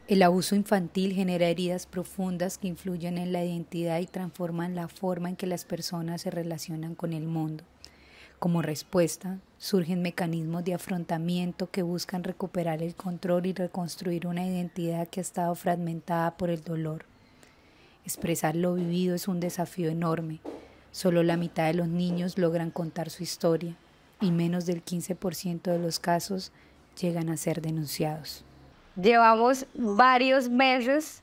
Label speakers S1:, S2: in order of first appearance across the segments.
S1: El abuso infantil genera heridas profundas que influyen en la identidad y transforman la forma en que las personas se relacionan con el mundo. Como respuesta, surgen mecanismos de afrontamiento que buscan recuperar el control y reconstruir una identidad que ha estado fragmentada por el dolor. Expresar lo vivido es un desafío enorme. Solo la mitad de los niños logran contar su historia y menos del 15% de los casos llegan a ser denunciados.
S2: Llevamos varios meses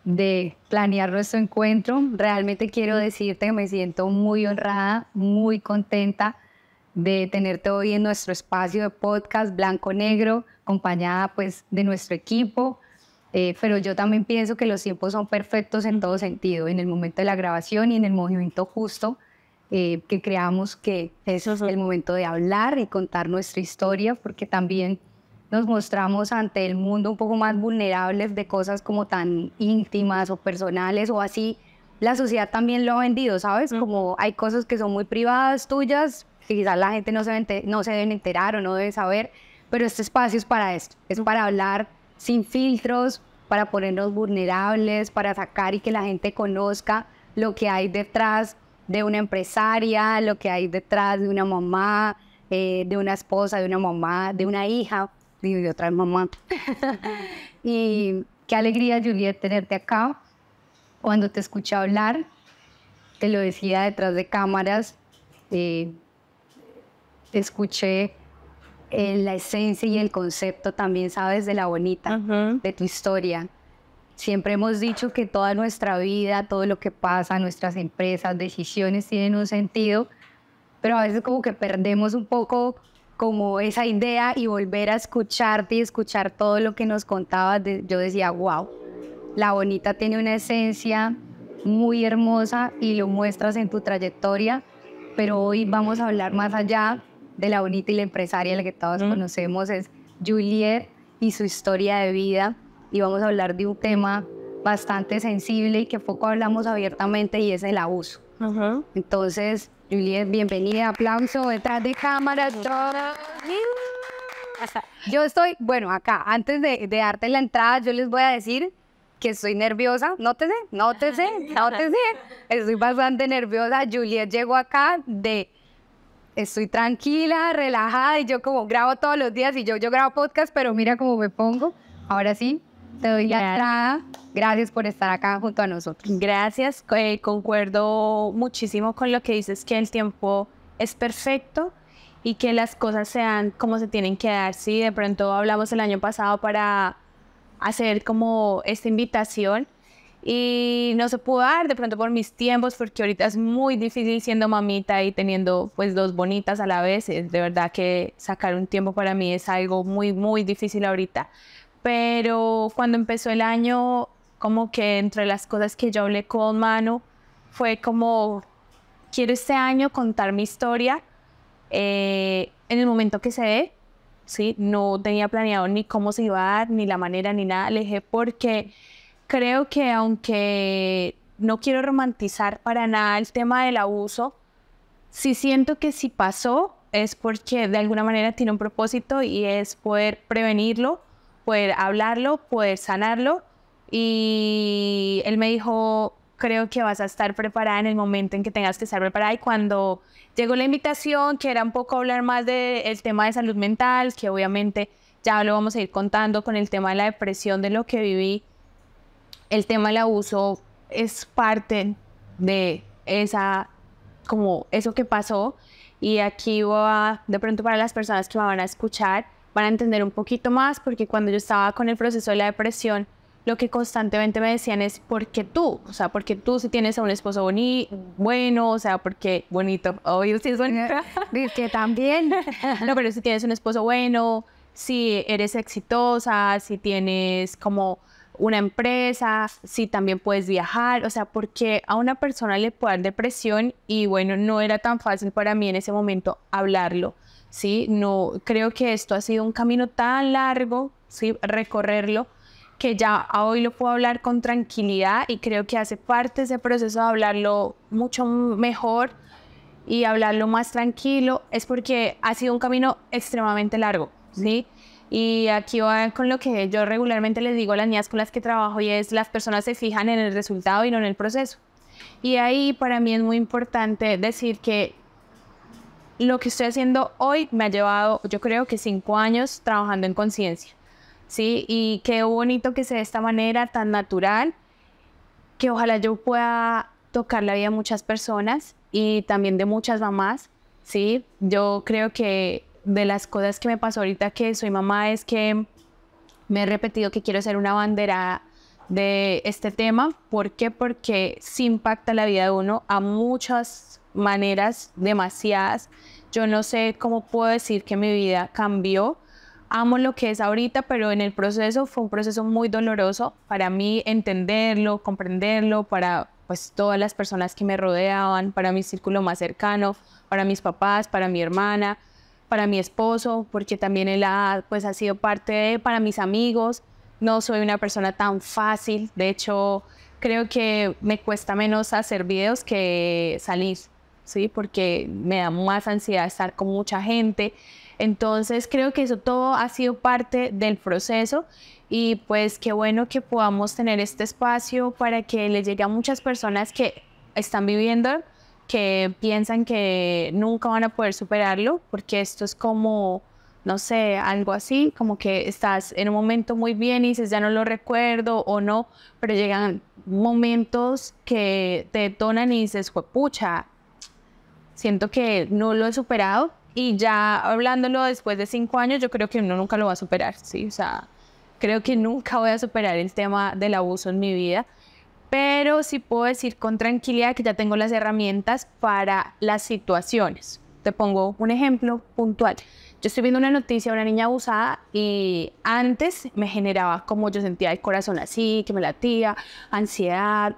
S2: de planear nuestro encuentro. Realmente quiero decirte que me siento muy honrada, muy contenta de tenerte hoy en nuestro espacio de podcast Blanco Negro, acompañada pues de nuestro equipo. Pero yo también pienso que los tiempos son perfectos en todo sentido, en el momento de la grabación y en el momento justo que creamos que eso es el momento de hablar y contar nuestra historia, porque también nos mostramos ante el mundo un poco más vulnerables de cosas como tan íntimas o personales o así. La sociedad también lo ha vendido, ¿sabes? Como hay cosas que son muy privadas tuyas, que quizás la gente no se deben enterar o no debe saber, pero este espacio es para esto, es para hablar sin filtros, para ponernos vulnerables, para sacar y que la gente conozca lo que hay detrás de una empresaria, lo que hay detrás de una mamá, de una esposa, de una mamá, de una hija, y de otra mamá. Y qué alegría, Juliet, tenerte acá. Cuando te escuché hablar, te lo decía detrás de cámaras, te escuché la esencia y el concepto también, sabes, de la bonita, de tu historia. Siempre hemos dicho que toda nuestra vida, todo lo que pasa, nuestras empresas, decisiones tienen un sentido, pero a veces como que perdemos un poco como esa idea y volver a escucharte y escuchar todo lo que nos contabas. Yo decía, wow, la bonita tiene una esencia muy hermosa y lo muestras en tu trayectoria, pero hoy vamos a hablar más allá de la bonita y la empresaria, la que todos conocemos, es Juliet y su historia de vida, y vamos a hablar de un tema bastante sensible y que poco hablamos abiertamente, y es el abuso. Entonces, Juliet, bienvenida, aplauso detrás de cámaras. Yo estoy, bueno, acá, antes de darte la entrada, yo les voy a decir que estoy nerviosa. Nótese. Estoy bastante nerviosa. Juliet llegó acá estoy tranquila, relajada, y yo como grabo todos los días, y yo grabo podcast, pero mira cómo me pongo. Ahora sí, te doy la entrada. Gracias por estar acá junto a nosotros.
S3: Gracias, concuerdo muchísimo con lo que dices, que el tiempo es perfecto y que las cosas sean como se tienen que dar. Sí, de pronto hablamos el año pasado para hacer como esta invitación y no se pudo dar de pronto por mis tiempos, porque ahorita es muy difícil siendo mamita y teniendo pues dos bonitas a la vez. De verdad que sacar un tiempo para mí es algo muy, muy difícil ahorita. Pero cuando empezó el año, como que entre las cosas que yo hablé con Manu, fue como, quiero este año contar mi historia en el momento que se dé. ¿Sí? No tenía planeado ni cómo se iba a dar, ni la manera, ni nada. Le dije porque creo que, aunque no quiero romantizar para nada el tema del abuso, sí siento que si pasó es porque de alguna manera tiene un propósito, y es poder prevenirlo, poder hablarlo, poder sanarlo. Y él me dijo, creo que vas a estar preparada en el momento en que tengas que estar preparada. Y cuando llegó la invitación, que era un poco hablar más del tema de salud mental, que obviamente ya lo vamos a ir contando con el tema de la depresión, de lo que viví, el tema del abuso es parte de como eso que pasó. Y aquí de pronto, para las personas que me van a escuchar, van a entender un poquito más, porque cuando yo estaba con el proceso de la depresión, lo que constantemente me decían es, ¿por qué tú? O sea, porque tú si tienes a un esposo bueno, o sea, porque bonito, obvio, sí es bonito.
S2: Que también.
S3: No, pero si tienes un esposo bueno, si eres exitosa, si tienes como una empresa, si también puedes viajar, o sea, porque a una persona le puede dar depresión. Y bueno, no era tan fácil para mí en ese momento hablarlo, ¿sí? No, creo que esto ha sido un camino tan largo, ¿sí? Recorrerlo, que ya hoy lo puedo hablar con tranquilidad, y creo que hace parte de ese proceso de hablarlo mucho mejor y hablarlo más tranquilo, es porque ha sido un camino extremadamente largo, ¿sí? Y aquí va con lo que yo regularmente les digo a las niñas con las que trabajo y es las personas se fijan en el resultado y no en el proceso. Y ahí para mí es muy importante decir que lo que estoy haciendo hoy me ha llevado, yo creo que 5 años trabajando en conciencia, ¿sí? Y qué bonito que sea de esta manera tan natural, que ojalá yo pueda tocar la vida de muchas personas y también de muchas mamás, ¿sí? Yo creo que de las cosas que me pasó ahorita que soy mamá es que me he repetido que quiero ser una bandera de este tema. ¿Por qué? Porque sí impacta la vida de uno a muchas maneras, demasiadas. Yo no sé cómo puedo decir que mi vida cambió. Amo lo que es ahorita, pero en el proceso fue un proceso muy doloroso para mí entenderlo, comprenderlo, para pues todas las personas que me rodeaban, para mi círculo más cercano, para mis papás, para mi hermana, para mi esposo, porque también él pues, ha sido parte para mis amigos. No soy una persona tan fácil, de hecho, creo que me cuesta menos hacer videos que salir, ¿sí? Porque me da más ansiedad estar con mucha gente. Entonces, creo que eso todo ha sido parte del proceso y pues qué bueno que podamos tener este espacio para que le llegue a muchas personas que están viviendo, que piensan que nunca van a poder superarlo, porque esto es como, no sé, algo así, como que estás en un momento muy bien y dices, ya no lo recuerdo o no, pero llegan momentos que te detonan y dices, pucha, siento que no lo he superado. Y ya hablándolo después de 5 años, yo creo que uno nunca lo va a superar, ¿sí? O sea, creo que nunca voy a superar el tema del abuso en mi vida. Pero sí puedo decir con tranquilidad que ya tengo las herramientas para las situaciones. Te pongo un ejemplo puntual. Yo estoy viendo una noticia de una niña abusada y antes me generaba como yo sentía el corazón así, que me latía, ansiedad,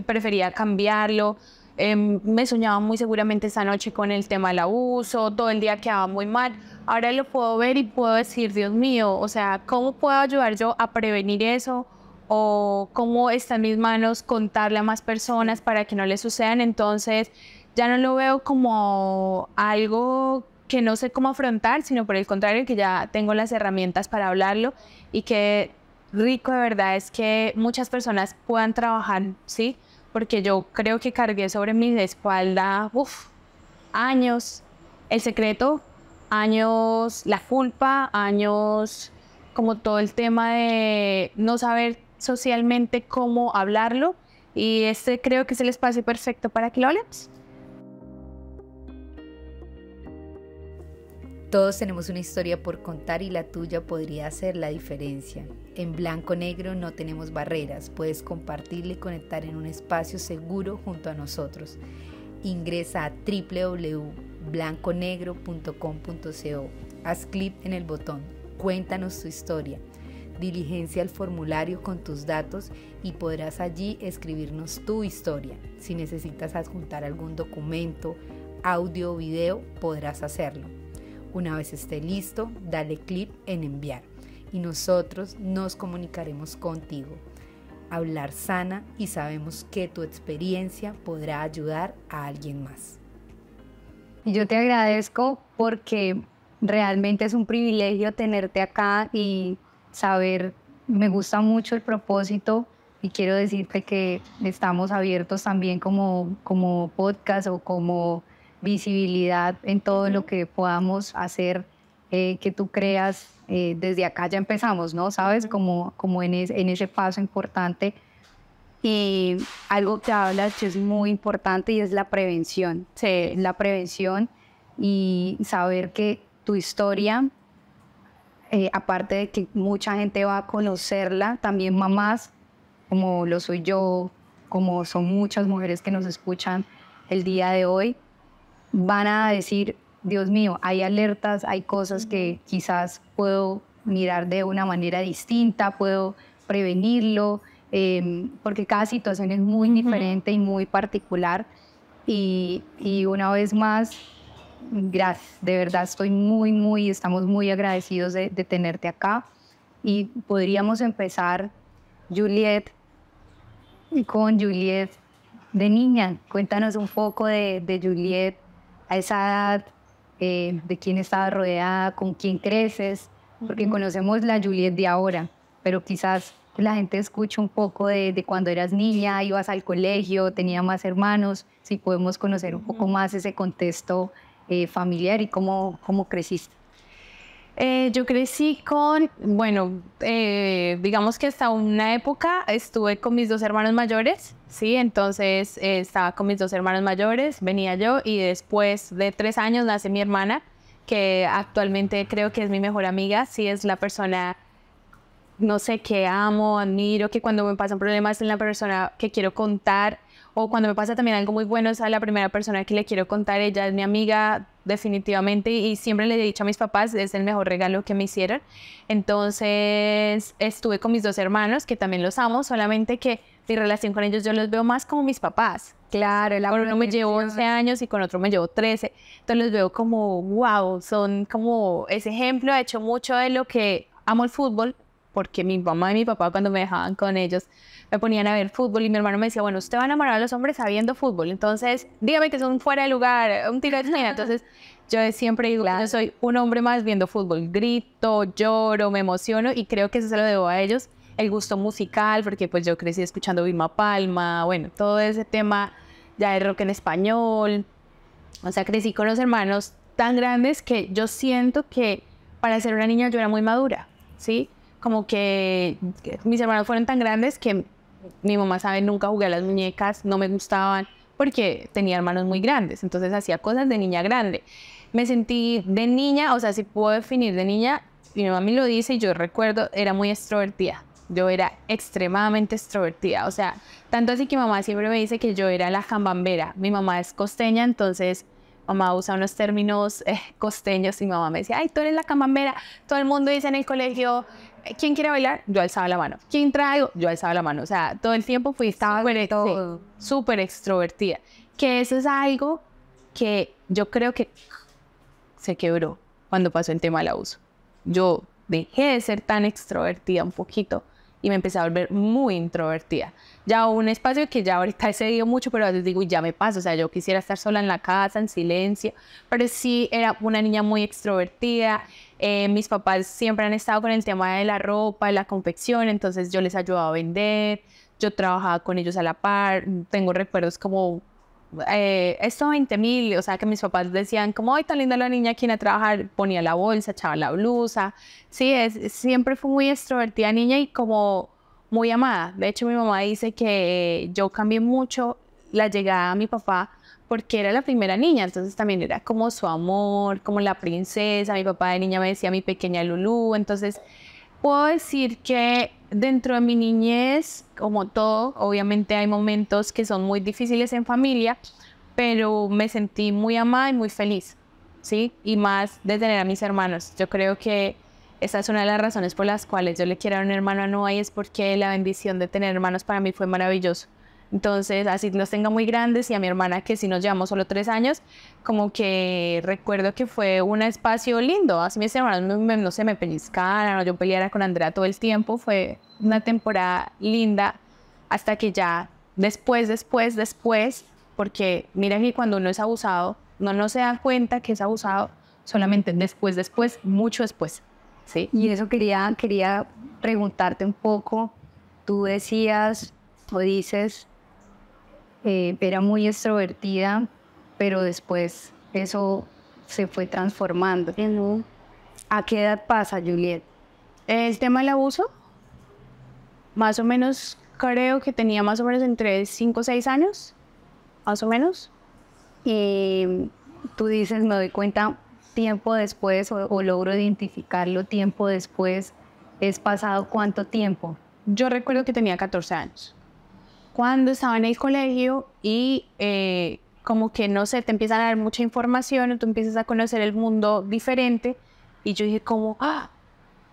S3: prefería cambiarlo. Me soñaba muy seguramente esa noche con el tema del abuso, todo el día quedaba muy mal. Ahora lo puedo ver y puedo decir, Dios mío, o sea, ¿cómo puedo ayudar yo a prevenir eso? O cómo está en mis manos contarle a más personas para que no le sucedan. Entonces ya no lo veo como algo que no sé cómo afrontar, sino por el contrario, que ya tengo las herramientas para hablarlo y que rico de verdad es que muchas personas puedan trabajar, ¿sí? Porque yo creo que cargué sobre mi espalda, años, el secreto, años, la culpa, años, como todo el tema de no saber socialmente cómo hablarlo, y este creo que es el espacio perfecto para que lo hablemos.
S1: Todos tenemos una historia por contar y la tuya podría hacer la diferencia. En Blanco Negro no tenemos barreras, puedes compartirla y conectar en un espacio seguro junto a nosotros. Ingresa a www.blanconegro.com.co, haz clic en el botón, cuéntanos tu historia, diligencia el formulario con tus datos y podrás allí escribirnos tu historia. Si necesitas adjuntar algún documento, audio o video, podrás hacerlo. Una vez esté listo, dale clic en enviar y nosotros nos comunicaremos contigo. Hablar sana y sabemos que tu experiencia podrá ayudar a alguien más.
S2: Yo te agradezco porque realmente es un privilegio tenerte acá y saber, me gusta mucho el propósito y quiero decirte que estamos abiertos también como podcast o como visibilidad en todo lo que podamos hacer, que tú creas. Desde acá ya empezamos, ¿no? ¿Sabes? Como en ese paso importante. Y algo que hablas que es muy importante y es la prevención. Sí, la prevención y saber que tu historia, aparte de que mucha gente va a conocerla, también mamás, como lo soy yo, como son muchas mujeres que nos escuchan el día de hoy, van a decir, Dios mío, hay alertas, hay cosas que quizás puedo mirar de una manera distinta, puedo prevenirlo, porque cada situación es muy diferente y muy particular. Y una vez más, gracias, de verdad estamos muy agradecidos de tenerte acá. Y podríamos empezar, Juliet, con Juliet de niña. Cuéntanos un poco de Juliet a esa edad, de quién estabas rodeada, con quién creces, porque conocemos la Juliet de ahora, pero quizás la gente escucha un poco de cuando eras niña, ibas al colegio, tenía más hermanos, si podemos conocer un poco más ese contexto familiar y cómo creciste.
S3: Yo crecí con, bueno, digamos que hasta una época estuve con mis dos hermanos mayores, ¿sí? Entonces estaba con mis dos hermanos mayores, venía yo y después de 3 años nace mi hermana, que actualmente creo que es mi mejor amiga, sí es la persona, no sé, que amo, admiro, que cuando me pasan problemas es la persona que quiero contar, o cuando me pasa también algo muy bueno es a la primera persona que le quiero contar, ella es mi amiga definitivamente y siempre le he dicho a mis papás, es el mejor regalo que me hicieron. Entonces estuve con mis dos hermanos, que también los amo, solamente que mi relación con ellos yo los veo más como mis papás.
S2: Claro,
S3: Con uno me llevo 11 años y con otro me llevo 13, entonces los veo como, wow, son como ese ejemplo, ha hecho mucho de lo que amo el fútbol, porque mi mamá y mi papá cuando me dejaban con ellos me ponían a ver fútbol y mi hermano me decía, bueno, usted va a enamorar a los hombres sabiendo fútbol, entonces dígame que son fuera de lugar, un tiro de esquina. Entonces yo siempre digo, yo soy un hombre más viendo fútbol, grito, lloro, me emociono y creo que eso se lo debo a ellos, el gusto musical, porque pues yo crecí escuchando Vilma Palma, bueno, todo ese tema ya de rock en español, o sea, crecí con los hermanos tan grandes que yo siento que para ser una niña yo era muy madura, ¿sí? Como que mis hermanos fueron tan grandes que mi mamá sabe, nunca jugué a las muñecas, no me gustaban, porque tenía hermanos muy grandes, entonces hacía cosas de niña grande. Me sentí de niña, o sea, si puedo definir de niña, mi mamá me lo dice y yo recuerdo, era muy extrovertida. Yo era extremadamente extrovertida, o sea, tanto así que mamá siempre me dice que yo era la jambambera. Mi mamá es costeña, entonces mamá usa unos términos costeños y mamá me decía, ay, tú eres la jambambera. Todo el mundo dice en el colegio, ¿quién quiere bailar? Yo alzaba la mano. ¿Quién trae algo? Yo alzaba la mano. O sea, todo el tiempo fui súper extrovertida. Que eso es algo que yo creo que se quebró cuando pasó el tema del abuso. Yo dejé de ser tan extrovertida un poquito y me empecé a volver muy introvertida. Ya hubo un espacio que ya ahorita he cedido mucho, pero a veces digo, ya me paso, o sea, yo quisiera estar sola en la casa, en silencio, pero sí era una niña muy extrovertida. Mis papás siempre han estado con el tema de la ropa, de la confección, entonces yo les ayudaba a vender, yo trabajaba con ellos a la par, tengo recuerdos como esto 20.000, o sea que mis papás decían como, ay, tan linda la niña, quien a trabajar, ponía la bolsa, echaba la blusa, sí, siempre fue muy extrovertida niña y como muy amada. De hecho mi mamá dice que yo cambié mucho la llegada a mi papá porque era la primera niña, entonces también era como su amor, como la princesa. Mi papá de niña me decía mi pequeña Lulú, entonces puedo decir que dentro de mi niñez, como todo, obviamente hay momentos que son muy difíciles en familia, pero me sentí muy amada y muy feliz, ¿sí? Y más de tener a mis hermanos. Yo creo que esa es una de las razones por las cuales yo le quiero a un hermano a Noah y es porque la bendición de tener hermanos para mí fue maravilloso. Entonces, así los tenga muy grandes y a mi hermana que sí nos llevamos solo 3 años, como que recuerdo que fue un espacio lindo. Así mis hermanos, no sé, me pellizcaran o yo peleara con Andrea todo el tiempo. Fue una temporada linda hasta que ya después, porque mira que cuando uno es abusado, uno no se da cuenta que es abusado solamente después, mucho después, ¿sí?
S2: Y eso quería preguntarte un poco. Tú decías o dices, era muy extrovertida, pero después eso se fue transformando. ¿A qué edad pasa, Juliet?
S3: El tema del abuso, más o menos, creo que tenía más o menos entre 5 o 6 años, más o menos.
S2: Y tú dices, me doy cuenta tiempo después o logro identificarlo tiempo después. ¿Es pasado cuánto tiempo?
S3: Yo recuerdo que tenía 14 años. Cuando estaba en el colegio y como que, no sé, te empiezan a dar mucha información y tú empiezas a conocer el mundo diferente. Y yo dije como,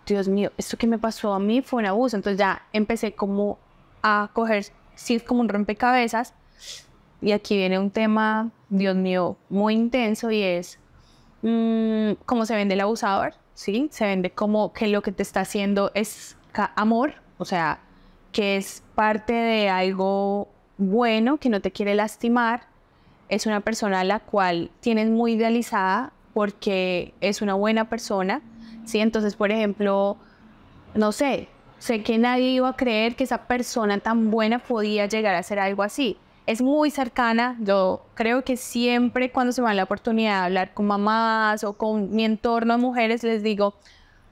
S3: Dios mío, esto que me pasó a mí fue un abuso. Entonces ya empecé como a coger, sí, como un rompecabezas. Y aquí viene un tema, Dios mío, muy intenso y es cómo se vende el abusador, ¿sí? Se vende como que lo que te está haciendo es amor, o sea, que es parte de algo bueno, que no te quiere lastimar. Es una persona a la cual tienes muy idealizada porque es una buena persona, ¿sí? Entonces, por ejemplo, no sé que nadie iba a creer que esa persona tan buena podía llegar a hacer algo así. Es muy cercana, yo creo que siempre cuando se me da la oportunidad de hablar con mamás o con mi entorno de mujeres, les digo,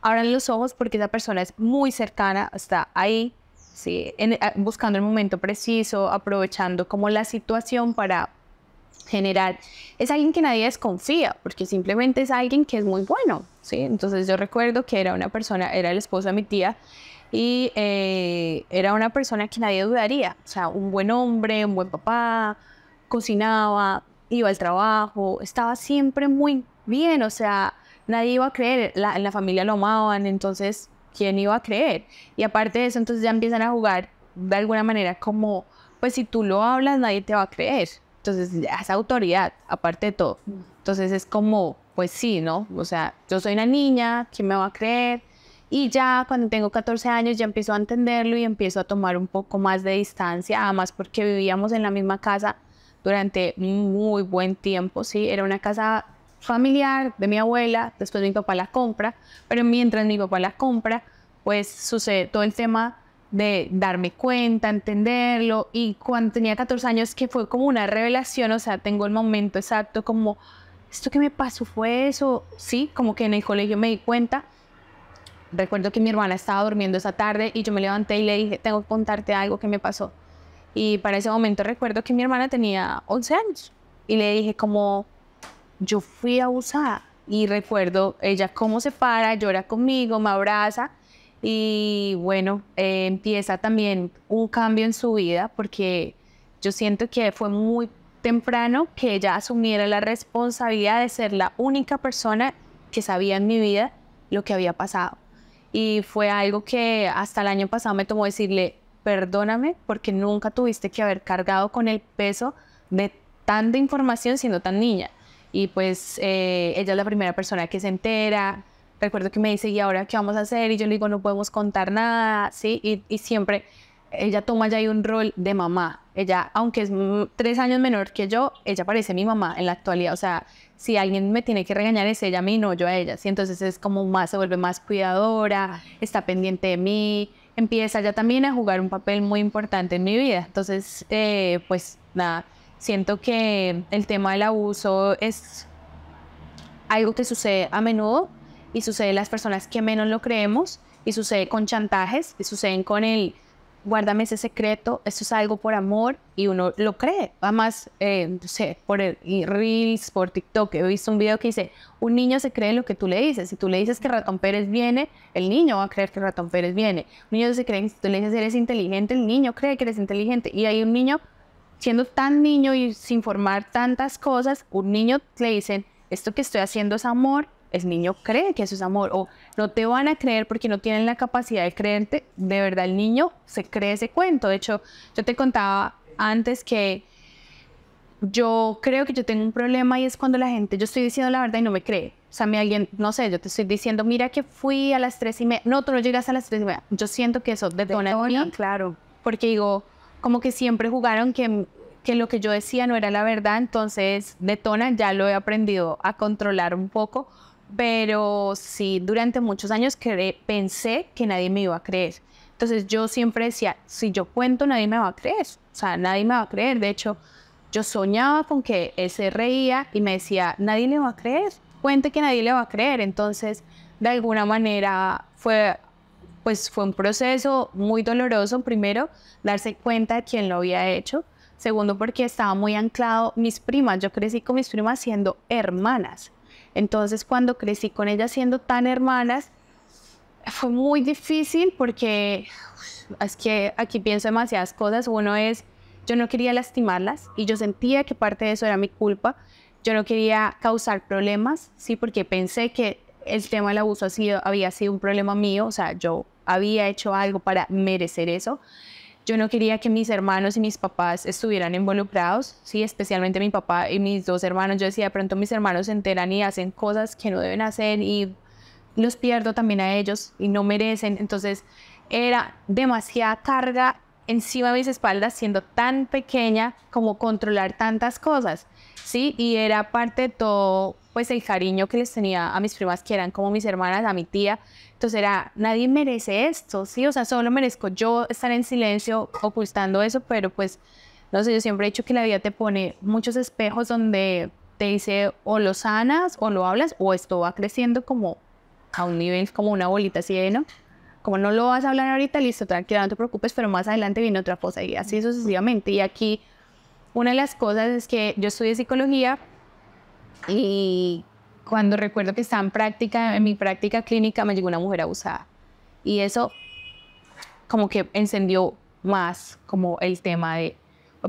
S3: abran los ojos porque esa persona es muy cercana, está ahí, ¿sí? Buscando el momento preciso, aprovechando como la situación para general. Es alguien que nadie desconfía, porque simplemente es alguien que es muy bueno, ¿sí? Entonces yo recuerdo que era una persona, era el esposo de mi tía, y era una persona que nadie dudaría, o sea, un buen hombre, un buen papá, cocinaba, iba al trabajo, estaba siempre muy bien, o sea, nadie iba a creer, en la familia lo amaban, entonces, ¿quién iba a creer? Y aparte de eso, entonces ya empiezan a jugar de alguna manera como, pues si tú lo hablas, nadie te va a creer. Entonces, ya es autoridad, aparte de todo. Entonces, es como, pues sí, ¿no? O sea, yo soy una niña, ¿quién me va a creer? Y ya cuando tengo 14 años ya empiezo a entenderlo y empiezo a tomar un poco más de distancia, además porque vivíamos en la misma casa durante muy buen tiempo, ¿sí? Era una casa familiar de mi abuela, después mi papá la compra, pero mientras mi papá la compra, pues sucede todo el tema de darme cuenta, entenderlo, y cuando tenía 14 años que fue como una revelación, o sea, tengo el momento exacto como, ¿esto que me pasó fue eso? Sí, como que en el colegio me di cuenta. Recuerdo que mi hermana estaba durmiendo esa tarde y yo me levanté y le dije, tengo que contarte algo que me pasó. Y para ese momento recuerdo que mi hermana tenía 11 años y le dije como, yo fui abusada. Y recuerdo ella cómo se para, llora conmigo, me abraza y bueno, empieza también un cambio en su vida porque yo siento que fue muy temprano que ella asumiera la responsabilidad de ser la única persona que sabía en mi vida lo que había pasado. Y fue algo que hasta el año pasado me tomó decirle, perdóname porque nunca tuviste que haber cargado con el peso de tanta información siendo tan niña. Y pues ella es la primera persona que se entera. Recuerdo que me dice, ¿y ahora qué vamos a hacer? Y yo le digo, no podemos contar nada, ¿sí? Y siempre ella toma ya ahí un rol de mamá. Ella, aunque es 3 años menor que yo, ella parece mi mamá en la actualidad. O sea, si alguien me tiene que regañar es ella a mí, no yo a ella. ¿Sí? Entonces es como más, se vuelve más cuidadora, está pendiente de mí, empieza ya también a jugar un papel muy importante en mi vida. Entonces, pues nada, siento que el tema del abuso es algo que sucede a menudo y sucede en las personas que menos lo creemos y sucede con chantajes y suceden con el guárdame ese secreto, esto es algo por amor y uno lo cree. Además, no sé, por el Reels, por TikTok, he visto un video que dice, un niño se cree lo que tú le dices. Si tú le dices que Ratón Pérez viene, el niño va a creer que Ratón Pérez viene. Un niño se cree que si tú le dices eres inteligente, el niño cree que eres inteligente. Y hay un niño, siendo tan niño y sin formar tantas cosas, un niño le dicen, esto que estoy haciendo es amor, el niño cree que eso es amor, o no te van a creer porque no tienen la capacidad de creerte, de verdad el niño se cree ese cuento. De hecho, yo te contaba antes que yo creo que yo tengo un problema y es cuando la gente, yo estoy diciendo la verdad y no me cree. O sea, alguien, no sé, yo te estoy diciendo, mira que fui a las 3:30, no, tú no llegas a las 3:30, yo siento que eso detona en mí,
S2: claro.
S3: porque digo, como que siempre jugaron que lo que yo decía no era la verdad, entonces detona, ya lo he aprendido a controlar un poco, pero sí, durante muchos años pensé que nadie me iba a creer. Entonces yo siempre decía, si yo cuento nadie me va a creer, o sea, nadie me va a creer. De hecho, yo soñaba con que él se reía y me decía, nadie le va a creer, cuente que nadie le va a creer. Entonces, de alguna manera fue un proceso muy doloroso. Primero, darse cuenta de quién lo había hecho. Segundo, porque estaba muy anclado mis primas. Yo crecí con mis primas siendo hermanas. Entonces, cuando crecí con ellas siendo tan hermanas, fue muy difícil porque es que aquí pienso demasiadas cosas. Uno es, yo no quería lastimarlas y yo sentía que parte de eso era mi culpa. Yo no quería causar problemas, sí, porque pensé que el tema del abuso había sido un problema mío. O sea, yo había hecho algo para merecer eso. Yo no quería que mis hermanos y mis papás estuvieran involucrados, sí, especialmente mi papá y mis 2 hermanos. Yo decía, de pronto mis hermanos se enteran y hacen cosas que no deben hacer y los pierdo también a ellos y no merecen. Entonces era demasiada carga encima de mis espaldas siendo tan pequeña como controlar tantas cosas, ¿sí? Y era parte de todo, pues el cariño que les tenía a mis primas, que eran como mis hermanas, a mi tía. Entonces era, nadie merece esto, ¿sí? O sea, solo merezco yo estar en silencio ocultando eso, pero pues, no sé, yo siempre he dicho que la vida te pone muchos espejos donde te dice o lo sanas o lo hablas o esto va creciendo como a un nivel, como una bolita así, ¿no? Como no lo vas a hablar ahorita, listo, tranquila, no te preocupes, pero más adelante viene otra cosa y así sucesivamente. Y aquí una de las cosas es que yo estudié psicología y cuando recuerdo que estaba en mi práctica clínica, me llegó una mujer abusada. Y eso como que encendió más como el tema de,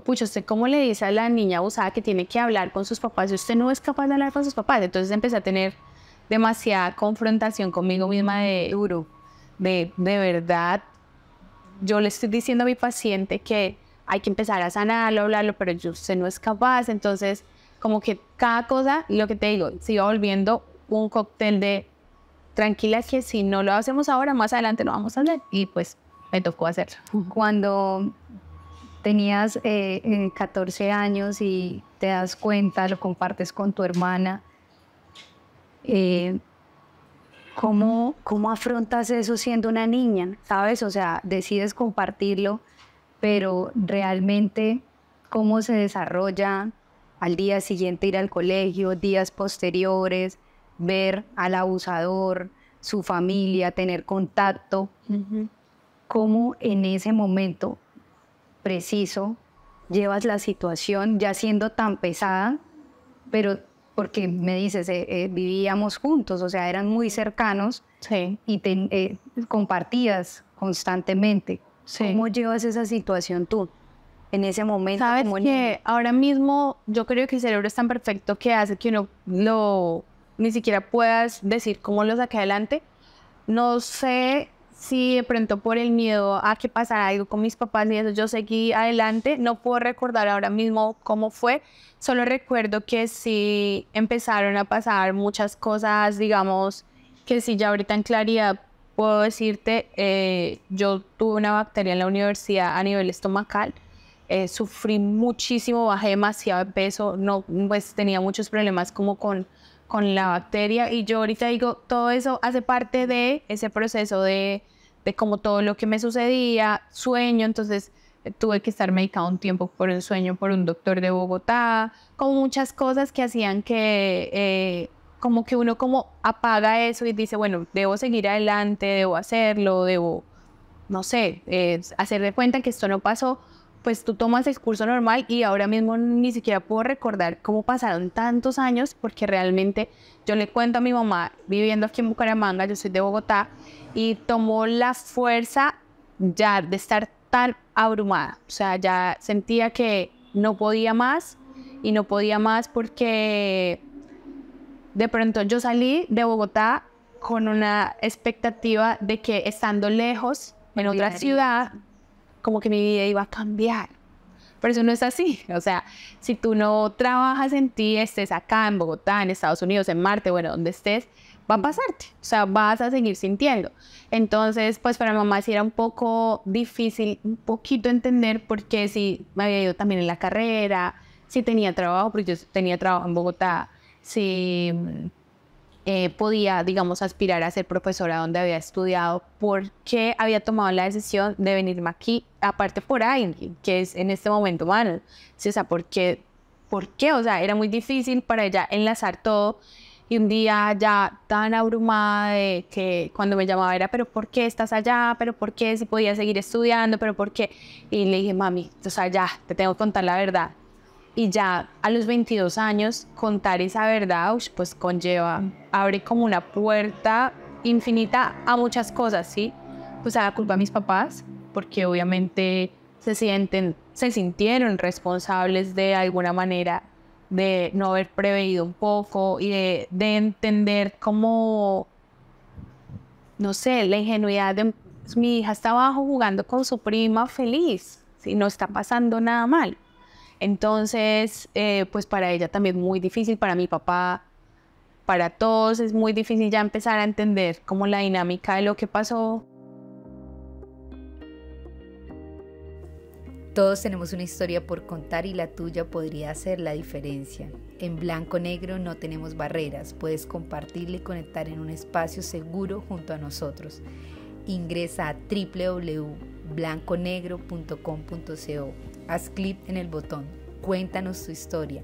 S3: pucha, ¿usted cómo le dice a la niña abusada que tiene que hablar con sus papás si usted no es capaz de hablar con sus papás? Entonces empecé a tener demasiada confrontación conmigo misma de...
S2: Duro.
S3: De verdad, yo le estoy diciendo a mi paciente que hay que empezar a sanarlo, hablarlo, pero usted no es capaz. Entonces, como que cada cosa, lo que te digo, se iba volviendo un cóctel de tranquila, que si no lo hacemos ahora, más adelante lo vamos a hacer. Y pues me tocó hacerlo.
S2: Cuando tenías 14 años y te das cuenta, lo compartes con tu hermana, ¿cómo afrontas eso siendo una niña? ¿Sabes? O sea, decides compartirlo, pero realmente, ¿cómo se desarrolla al día siguiente ir al colegio, días posteriores, ver al abusador, su familia, tener contacto? ¿Cómo en ese momento preciso llevas la situación ya siendo tan pesada, pero porque me dices, vivíamos juntos, o sea, eran muy cercanos
S3: Sí.
S2: y compartías constantemente?
S3: Sí.
S2: ¿Cómo llevas esa situación tú en ese momento?
S3: Sabes
S2: como
S3: que
S2: niña?
S3: ahora mismo yo creo que el cerebro es tan perfecto que hace que uno ni siquiera puedas decir cómo lo saqué adelante. No sé si de pronto por el miedo a que pasara algo con mis papás y eso yo seguí adelante. No puedo recordar ahora mismo cómo fue. Solo recuerdo que sí empezaron a pasar muchas cosas, digamos, que sí ya ahorita en claridad puedo decirte. Yo tuve una bacteria en la universidad a nivel estomacal. Sufrí muchísimo, bajé demasiado de peso, no, pues tenía muchos problemas como con la bacteria, y yo ahorita digo, todo eso hace parte de ese proceso de como todo lo que me sucedía, sueño. Entonces tuve que estar medicada un tiempo por el sueño por un doctor de Bogotá, como muchas cosas que hacían que como que uno como apaga eso y dice, bueno, debo seguir adelante, debo hacerlo, debo, no sé, hacer de cuenta que esto no pasó. Pues tú tomas el curso normal y ahora mismo ni siquiera puedo recordar cómo pasaron tantos años, porque realmente yo le cuento a mi mamá, viviendo aquí en Bucaramanga, yo soy de Bogotá, y tomó la fuerza ya de estar tan abrumada. O sea, ya sentía que no podía más, y no podía más porque de pronto yo salí de Bogotá con una expectativa de que estando lejos, en otra ciudad, como que mi vida iba a cambiar. Pero eso no es así. O sea, si tú no trabajas en ti, estés acá en Bogotá, en Estados Unidos, en Marte, bueno, donde estés, va a pasarte. O sea, vas a seguir sintiendo. Entonces, pues para mi mamá sí era un poco difícil, un poquito entender, porque sí me había ido también en la carrera, sí tenía trabajo, porque yo tenía trabajo en Bogotá, sí podía, digamos, aspirar a ser profesora donde había estudiado, porque había tomado la decisión de venirme aquí, aparte por alguien, que es en este momento Manuel. Sí, o sea, ¿por qué? O sea, era muy difícil para ella enlazar todo, y un día ya tan abrumada de que cuando me llamaba era, ¿pero por qué estás allá? ¿Pero por qué? Si podía seguir estudiando, ¿pero por qué? Y le dije, mami, o sea, ya, te tengo que contar la verdad. Y ya a los 22 años, contar esa verdad, pues conlleva, abre como una puerta infinita a muchas cosas, ¿sí? Pues a la culpa de mis papás, porque obviamente se sintieron responsables de alguna manera de no haber preveído un poco y de entender cómo, no sé, la ingenuidad de mi hija está abajo jugando con su prima feliz, ¿sí? No está pasando nada mal. Entonces, pues para ella también muy difícil, para mi papá, para todos es muy difícil ya empezar a entender como la dinámica de lo que pasó.
S1: Todos tenemos una historia por contar y la tuya podría hacer la diferencia. En Blanco Negro no tenemos barreras, puedes compartirla y conectar en un espacio seguro junto a nosotros. Ingresa a www.blanconegro.com.co, haz clic en el botón, cuéntanos tu historia,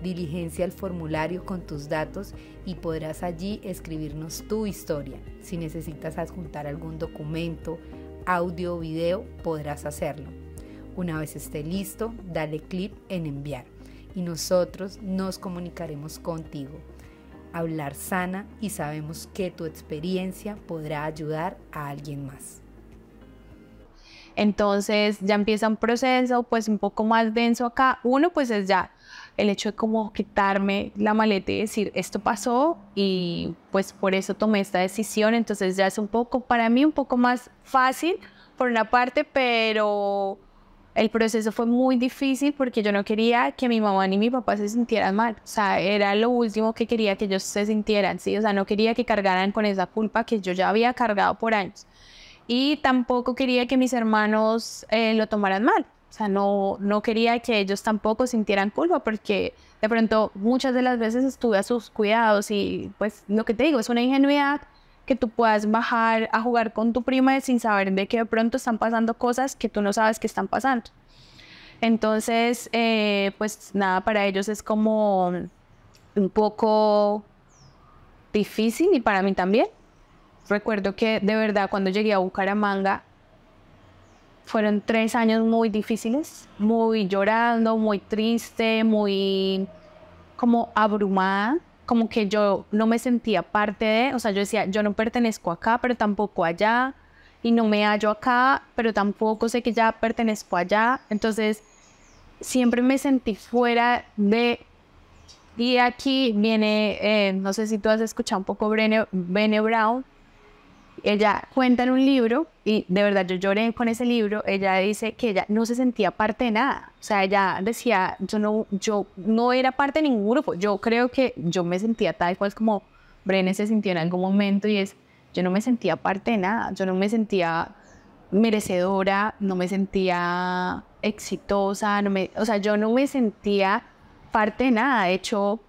S1: diligencia el formulario con tus datos y podrás allí escribirnos tu historia. Si necesitas adjuntar algún documento, audio o video, podrás hacerlo. Una vez esté listo, dale clic en enviar y nosotros nos comunicaremos contigo. Hablar sana y sabemos que tu experiencia podrá ayudar a alguien más.
S3: Entonces ya empieza un proceso pues un poco más denso acá. Uno pues es ya el hecho de como quitarme la maleta y decir esto pasó y pues por eso tomé esta decisión. Entonces ya es un poco, para mí un poco más fácil por una parte, pero el proceso fue muy difícil porque yo no quería que mi mamá ni mi papá se sintieran mal. O sea, era lo último que quería que ellos se sintieran, ¿sí? O sea, no quería que cargaran con esa culpa que yo ya había cargado por años. Y tampoco quería que mis hermanos lo tomaran mal. O sea, no quería que ellos tampoco sintieran culpa porque de pronto muchas de las veces estuve a sus cuidados y pues lo que te digo es una ingenuidad que tú puedas bajar a jugar con tu prima sin saber de que de pronto están pasando cosas que tú no sabes que están pasando. Entonces, pues nada, para ellos es como un poco difícil y para mí también. Recuerdo que de verdad cuando llegué a Bucaramanga fueron 3 años muy difíciles, muy llorando, muy triste, muy como abrumada. Como que yo no me sentía parte de, o sea, yo decía, yo no pertenezco acá, pero tampoco allá, y no me hallo acá, pero tampoco sé que ya pertenezco allá. Entonces, siempre me sentí fuera de... Y aquí viene, no sé si tú has escuchado un poco Brené Brown. Ella cuenta en un libro, y de verdad yo lloré con ese libro. Ella dice que ella no se sentía parte de nada. O sea, ella decía, yo no era parte de ningún grupo. Yo creo que yo me sentía tal cual como Brené se sintió en algún momento, y es, yo no me sentía parte de nada. Yo no me sentía merecedora, no me sentía exitosa, o sea, yo no me sentía parte de nada. De hecho,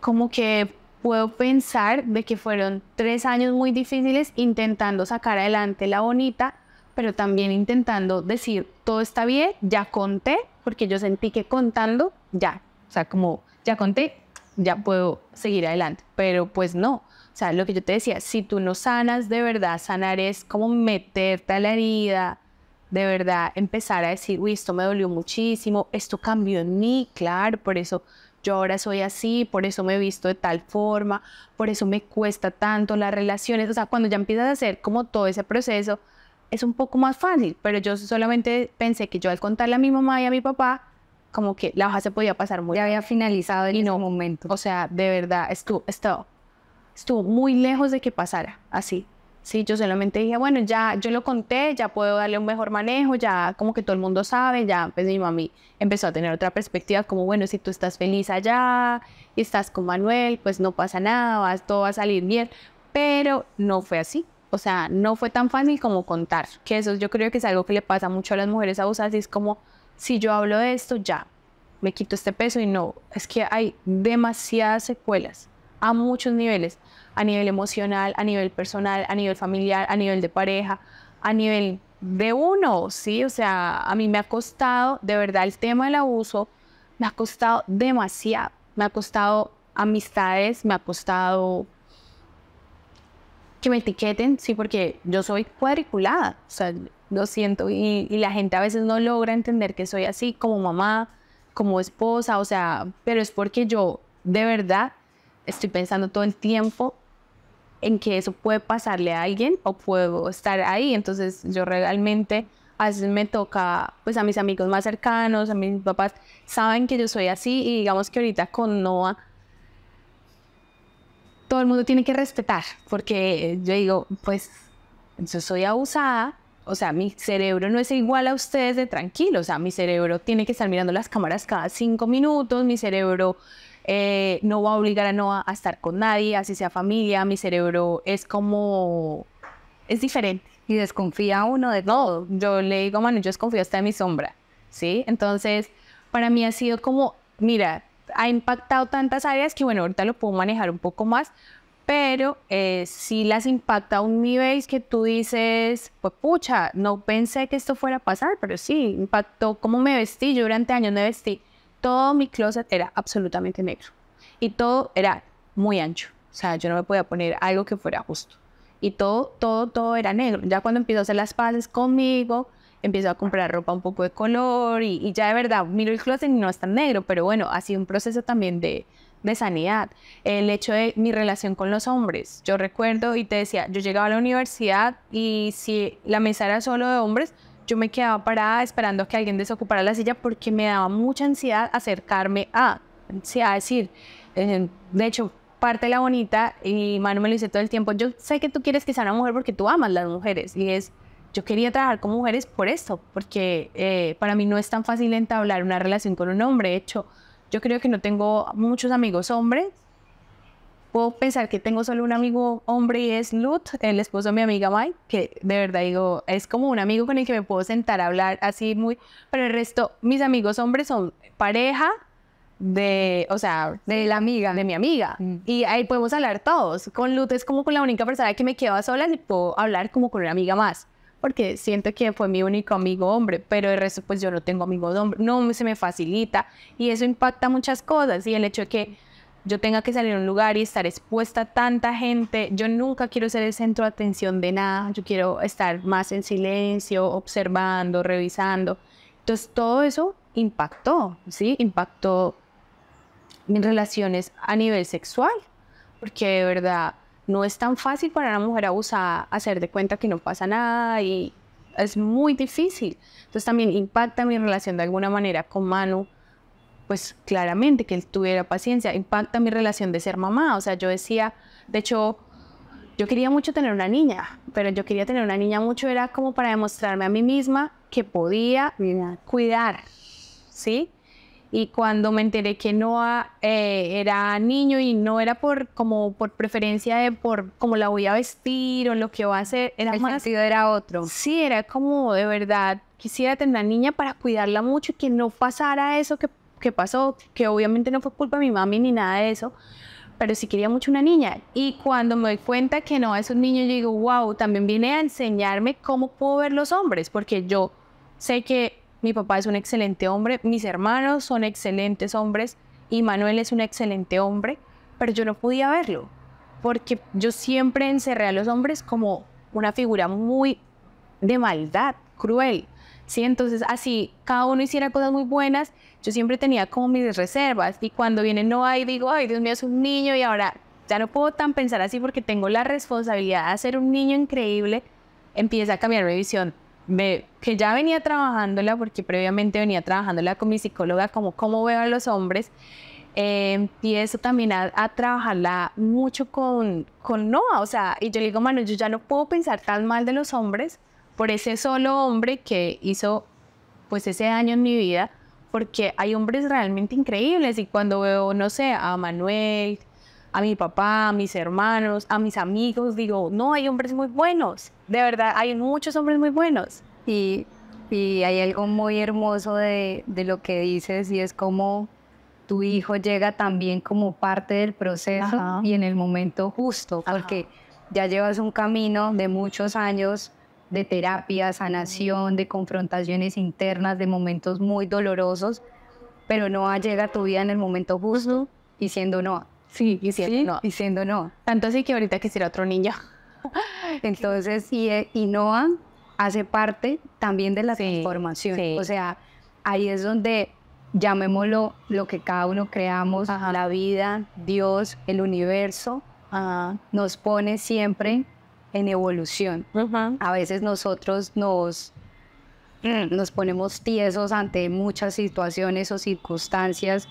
S3: como que puedo pensar de que fueron 3 años muy difíciles intentando sacar adelante la bonita, pero también intentando decir, todo está bien, ya conté, porque yo sentí que contando, ya, o sea, como ya conté, ya puedo seguir adelante, pero pues no. O sea, lo que yo te decía, si tú no sanas, de verdad, sanar es como meterte a la herida, de verdad, empezar a decir, uy, esto me dolió muchísimo, esto cambió en mí, claro, por eso yo ahora soy así, por eso me he visto de tal forma, por eso me cuesta tanto las relaciones. O sea, cuando ya empiezas a hacer como todo ese proceso, es un poco más fácil, pero yo solamente pensé que yo al contarle a mi mamá y a mi papá, como que la hoja se podía pasar muy...
S2: Ya había finalizado en ese momento.
S3: O sea, de verdad, estuvo muy lejos de que pasara así. Sí, yo solamente dije, bueno, ya yo lo conté, ya puedo darle un mejor manejo, ya como que todo el mundo sabe, ya pues mi mami empezó a tener otra perspectiva, como bueno, si tú estás feliz allá y estás con Manuel, pues no pasa nada, todo va a salir bien, pero no fue así. O sea, no fue tan fácil como contar, que eso yo creo que es algo que le pasa mucho a las mujeres abusadas, y es como, si yo hablo de esto, ya, me quito este peso, y no, es que hay demasiadas secuelas a muchos niveles, a nivel emocional, a nivel personal, a nivel familiar, a nivel de pareja, a nivel de uno, ¿sí? O sea, a mí me ha costado, de verdad, el tema del abuso, me ha costado demasiado, me ha costado amistades, me ha costado que me etiqueten, sí, porque yo soy cuadriculada, o sea, lo siento, y la gente a veces no logra entender que soy así, como mamá, como esposa, o sea, pero es porque yo, de verdad, estoy pensando todo el tiempo en que eso puede pasarle a alguien o puedo estar ahí. Entonces yo realmente a veces me toca, pues a mis amigos más cercanos, a mis papás, saben que yo soy así, y digamos que ahorita con Noah todo el mundo tiene que respetar, porque yo digo, pues yo soy abusada, o sea, mi cerebro no es igual a ustedes de tranquilo, o sea, mi cerebro tiene que estar mirando las cámaras cada 5 minutos, mi cerebro no va a obligar a Noah a estar con nadie, así sea familia, mi cerebro es como, es diferente.
S2: Y desconfía uno de todo.
S3: No, yo le digo, mano, yo desconfío hasta de mi sombra, ¿sí? Entonces, para mí ha sido como, mira, ha impactado tantas áreas que, bueno, ahorita lo puedo manejar un poco más, pero sí las impacta a un nivel que tú dices, pues pucha, no pensé que esto fuera a pasar, pero sí, impactó cómo me vestí. Yo durante años me vestí, todo mi closet era absolutamente negro y todo era muy ancho, o sea, yo no me podía poner algo que fuera justo. Y todo era negro. Ya cuando empiezo a hacer las paces conmigo, empiezo a comprar ropa un poco de color y ya de verdad miro el closet y no es tan negro, pero bueno, ha sido un proceso también de sanidad. El hecho de mi relación con los hombres. Yo recuerdo y te decía, yo llegaba a la universidad y si la mesa era solo de hombres, yo me quedaba parada esperando a que alguien desocupara la silla porque me daba mucha ansiedad acercarme a, sí, a decir, de hecho, parte la bonita, y Manu me lo dice todo el tiempo, yo sé que tú quieres que sea una mujer porque tú amas las mujeres, y es, yo quería trabajar con mujeres por esto, porque para mí no es tan fácil entablar una relación con un hombre. De hecho, yo creo que no tengo muchos amigos hombres, puedo pensar que tengo solo un amigo hombre y es Lut, el esposo de mi amiga Mai, que de verdad digo, es como un amigo con el que me puedo sentar a hablar así muy, pero el resto, mis amigos hombres son pareja, o sea,
S2: De la amiga.
S3: de mi amiga. Y ahí podemos hablar todos. Con Luz es como con la única persona que me quedo a solas y puedo hablar como con una amiga más. Porque siento que fue mi único amigo hombre, pero el resto pues yo no tengo amigos hombres, no se me facilita y eso impacta muchas cosas. Y el hecho de que yo tenga que salir a un lugar y estar expuesta a tanta gente, yo nunca quiero ser el centro de atención de nada, yo quiero estar más en silencio, observando, revisando. Entonces todo eso impactó, ¿sí? Impactó mis relaciones a nivel sexual, porque de verdad no es tan fácil para una mujer abusada hacer de cuenta que no pasa nada y es muy difícil. Entonces también impacta mi relación de alguna manera con Manu, pues claramente que él tuviera paciencia, impacta mi relación de ser mamá. O sea, yo decía, de hecho, yo quería mucho tener una niña, pero yo quería tener una niña mucho, era como para demostrarme a mí misma que podía cuidar, ¿sí? Y cuando me enteré que Noah era niño y no era como por preferencia de por cómo la voy a vestir o lo que va a hacer, era
S2: El
S3: más,
S2: sentido era otro.
S3: sí, era como de verdad, quisiera tener una niña para cuidarla mucho y que no pasara eso que pasó, que obviamente no fue culpa de mi mami ni nada de eso, pero sí quería mucho una niña. Y cuando me doy cuenta que no es un niño, yo digo, wow, también viene a enseñarme cómo puedo ver los hombres, porque yo sé que mi papá es un excelente hombre, mis hermanos son excelentes hombres y Manuel es un excelente hombre, pero yo no podía verlo, porque yo siempre encerré a los hombres como una figura muy de maldad, cruel, ¿sí? Entonces, así cada uno hiciera cosas muy buenas, yo siempre tenía como mis reservas, y cuando viene Noah y digo, ay, Dios mío, es un niño, y ahora ya no puedo tan pensar así porque tengo la responsabilidad de hacer un niño increíble, empieza a cambiar mi visión, que ya venía trabajándola, porque previamente venía trabajándola con mi psicóloga, como cómo veo a los hombres, empiezo también a trabajarla mucho con Noah, o sea, y yo le digo, mano, yo ya no puedo pensar tan mal de los hombres por ese solo hombre que hizo pues ese daño en mi vida, porque hay hombres realmente increíbles, y cuando veo, no sé, a Manuel, a mi papá, a mis hermanos, a mis amigos, digo, no, hay hombres muy buenos, de verdad, hay muchos hombres muy buenos.
S2: Y hay algo muy hermoso de lo que dices, y es como tu hijo llega también como parte del proceso.
S3: Ajá.
S2: Y en el momento justo, porque ya llevas un camino de muchos años de terapia, sanación, de confrontaciones internas, de momentos muy dolorosos, pero Noah llega a tu vida en el momento justo y siendo Noah.
S3: Sí, y siento, no.
S2: Y siendo Noah.
S3: Tanto así que ahorita quisiera otro niño.
S2: Entonces, y Noah hace parte también de la
S3: Sí,
S2: transformación.
S3: sí.
S2: O sea, ahí es donde, llamémoslo lo que cada uno creamos,
S3: Ajá.
S2: la vida, Dios, el universo, nos pone siempre en evolución. A veces nosotros nos ponemos tiesos ante muchas situaciones o circunstancias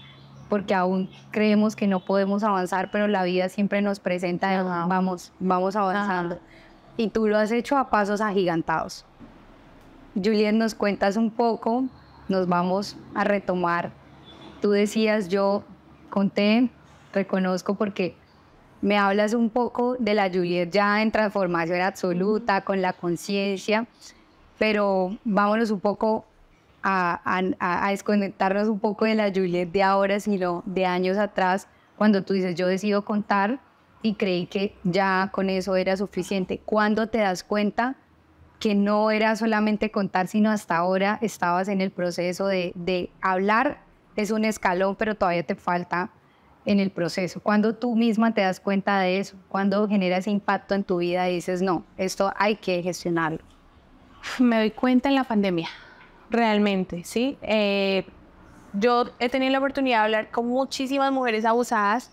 S2: porque aún creemos que no podemos avanzar, pero la vida siempre nos presenta,
S3: Ajá.
S2: vamos avanzando. Y tú lo has hecho a pasos agigantados. Juliet, nos cuentas un poco, nos vamos a retomar. Tú decías, yo conté, reconozco, porque Me hablas un poco de la Juliet ya en transformación absoluta, con la conciencia, pero vámonos un poco a desconectarnos un poco de la Juliet de ahora, sino de años atrás, cuando tú dices, yo decido contar y creí que ya con eso era suficiente. ¿Cuándo te das cuenta que no era solamente contar, sino hasta ahora estabas en el proceso de hablar? Es un escalón, pero todavía te falta en el proceso. ¿Cuándo tú misma te das cuenta de eso? ¿Cuándo genera ese impacto en tu vida y dices, no, esto hay que gestionarlo?
S3: Me doy cuenta en la pandemia, realmente, ¿sí? Yo he tenido la oportunidad de hablar con muchísimas mujeres abusadas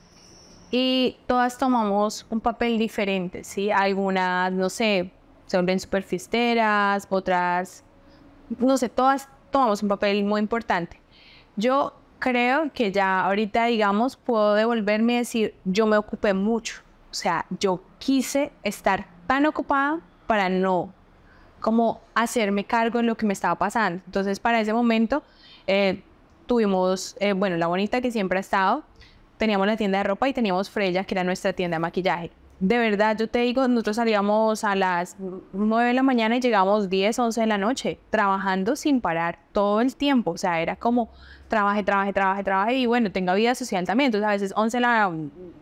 S3: y todas tomamos un papel diferente, ¿sí? Algunas, no sé, se vuelven súper fiesteras, otras, no sé, todas tomamos un papel muy importante. Yo creo que ya ahorita, digamos, puedo devolverme y decir, yo me ocupé mucho. O sea, yo quise estar tan ocupada para no como hacerme cargo de lo que me estaba pasando. Entonces, para ese momento, tuvimos, bueno, La Bonita, que siempre ha estado, teníamos la tienda de ropa y teníamos Freya, que era nuestra tienda de maquillaje. De verdad, yo te digo, nosotros salíamos a las 9 de la mañana y llegábamos 10, 11 de la noche, trabajando sin parar todo el tiempo. O sea, era como trabaje y bueno, tenga vida social también. Entonces, a veces 11 de la